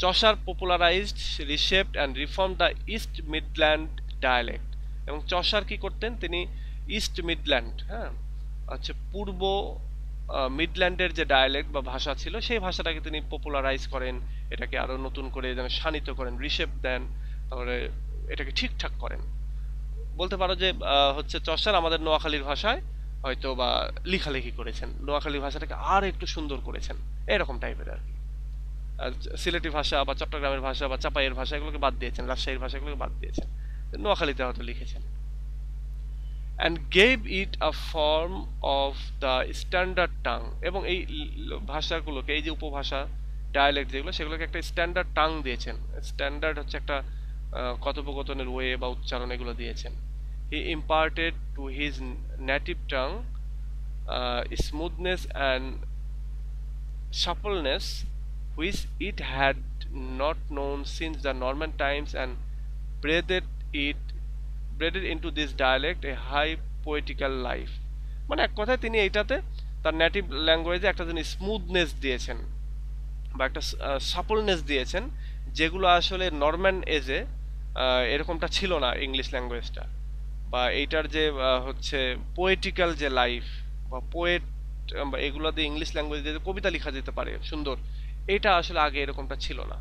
Chaucer popularized, reshaped and reform the East Midland dialect. এবং চসার কি করতেন, তিনি ইস্ট মিডল্যান্ড, হ্যাঁ, আচ্ছা, পূর্ব মিডল্যান্ডের যে ডায়ালেক্ট বা ভাষা ছিল সেই ভাষাটাকে তিনি পপুলারাইজ করেন, এটাকে আরো নতুন করে যেন শানিত করেন, রিশেপ দেন, তারপরে এটাকে ঠিকঠাক করেন। বলতে পারো যে হচ্ছে চসার আমাদের নোয়াখালীর ভাষায় হয়তো বা লেখালেখি করেছেন, নোয়াখালী ভাষাটাকে আর একটু সুন্দর করেছেন, এরকম টাইপের আর কি। সিলেটি ভাষা বা চট্টগ্রামের ভাষা বা চাপাইয়ের ভাষা এগুলোকে বাদ দিয়েছেন, রাজশাহীর ভাষাগুলোকে বাদ দিয়েছেন, নোয়াখালীতে হয়তো লিখেছেন। And gave it a form of the standard tongue. এবং এই ভাষাগুলোকে, এই যে উপভাষা ডায়ালেক্ট যেগুলো, সেগুলোকে একটা স্ট্যান্ডার্ড টাং দিয়েছেন। স্ট্যান্ডার্ড হচ্ছে একটা কথোপকথনের ওয়ে বা উচ্চারণ, এগুলো দিয়েছেন। He imparted to his native tongue smoothness and suppleness which it had not known since the Norman times, and breathed it breathed into this dialect a high poetical life. মানে এক কথায় তিনি এইটাতে তার নেটিভ ল্যাঙ্গুয়েজে একটা যিনি স্মুথনেস দিয়েছেন বা একটা সাপলনেস দিয়েছেন, যেগুলো আসলে নরম্যান এজে এরকমটা ছিল না ইংলিশ ল্যাঙ্গুয়েজটা, বা এইটার যে হচ্ছে পোয়েটিক্যাল যে লাইফ বা পোয়েট, এগুলো দিয়ে ইংলিশ ল্যাঙ্গুয়েজে কবিতা লেখা যেতে পারে সুন্দর, এটা আসলে আগে এরকমটা ছিল না।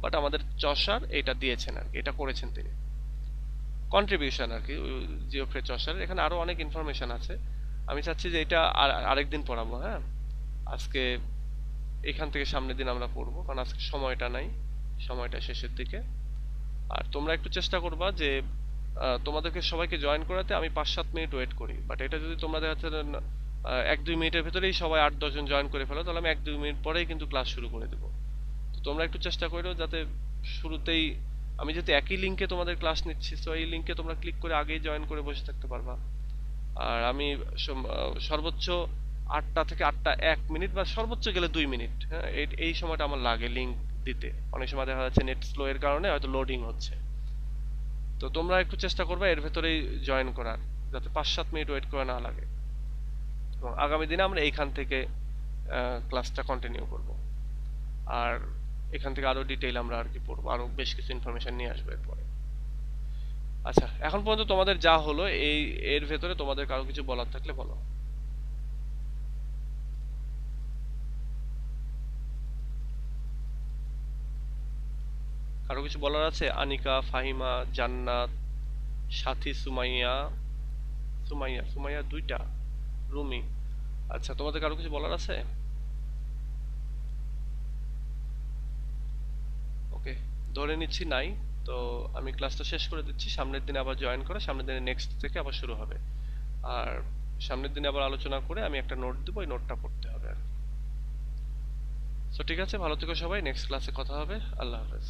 বাট আমাদের চসার এটা দিয়েছেন আর কি, এটা করেছেন তিনি। কন্ট্রিবিউশন আর কি জিওফ্রে চসারের, এখানে আরো অনেক ইনফরমেশন আছে, আমি চাচ্ছি যে এটা আরেকদিন পড়াবো, হ্যাঁ, আজকে এখান থেকে সামনের দিন আমরা পড়বো, কারণ আজকে সময়টা নাই, সময়টা শেষের দিকে। আর তোমরা একটু চেষ্টা করবা যে তোমাদেরকে সবাইকে জয়েন করাতে আমি 5-7 মিনিট ওয়েট করি, বাট এটা যদি তোমরা দেখা যাচ্ছে 1-2 মিনিটের ভেতরেই সবাই 8-10 জন জয়েন করে ফেলো, তাহলে আমি 1-2 মিনিট পরেই কিন্তু ক্লাস শুরু করে দেবো। তো তোমরা একটু চেষ্টা করো যাতে শুরুতেই, আমি যেহেতু একই লিঙ্কে তোমাদের ক্লাস নিচ্ছি, তো এই লিঙ্কে তোমরা ক্লিক করে আগেই জয়েন করে বসে থাকতে পারবা। আর আমি সর্বোচ্চ 8টা থেকে 8টা 1 মিনিট বা সর্বোচ্চ গেলে 2 মিনিট, হ্যাঁ, এই সময়টা আমার লাগে লিঙ্ক দিতে। অনেক সময় দেখা যাচ্ছে নেট স্লো এর কারণে হয়তো লোডিং হচ্ছে। তো তোমরা একটু চেষ্টা করবে এর ভেতরেই জয়েন করার, যাতে 5-7 মিনিট ওয়েট করে না লাগে। এবং আগামী দিনে আমরা এইখান থেকে ক্লাসটা কন্টিনিউ করব। আর এখান থেকে আরো ডিটেইল আমরা আর কি পড়বো, আরো বেশ কিছু ইনফরমেশন নিয়ে আসবো এরপরে। আচ্ছা, এখন পর্যন্ত তোমাদের যা হলো, এর ভেতরে তোমাদের কারো কিছু বলার থাকলে বলো। কারো কিছু বলার আছে? আনিকা, ফাহিমা, জান্নাত, সাথী, সুমাইয়া, সুমাইয়া সুমাইয়া 2টা, রুমি। আচ্ছা, তোমাদের কারো কিছু বলার আছে? ওকে, ধরে নিচ্ছি নাই। তো আমি ক্লাসটা শেষ করে দিচ্ছি, সামনের দিনে আবার জয়েন করে সামনের দিনে নেক্সট থেকে আবার শুরু হবে। আর সামনের দিনে আবার আলোচনা করে আমি একটা নোট দেবো, ওই নোটটা পড়তে হবে আর। সো ঠিক আছে, ভালো থেকো সবাই, নেক্সট ক্লাসে কথা হবে, আল্লাহ হাফেজ।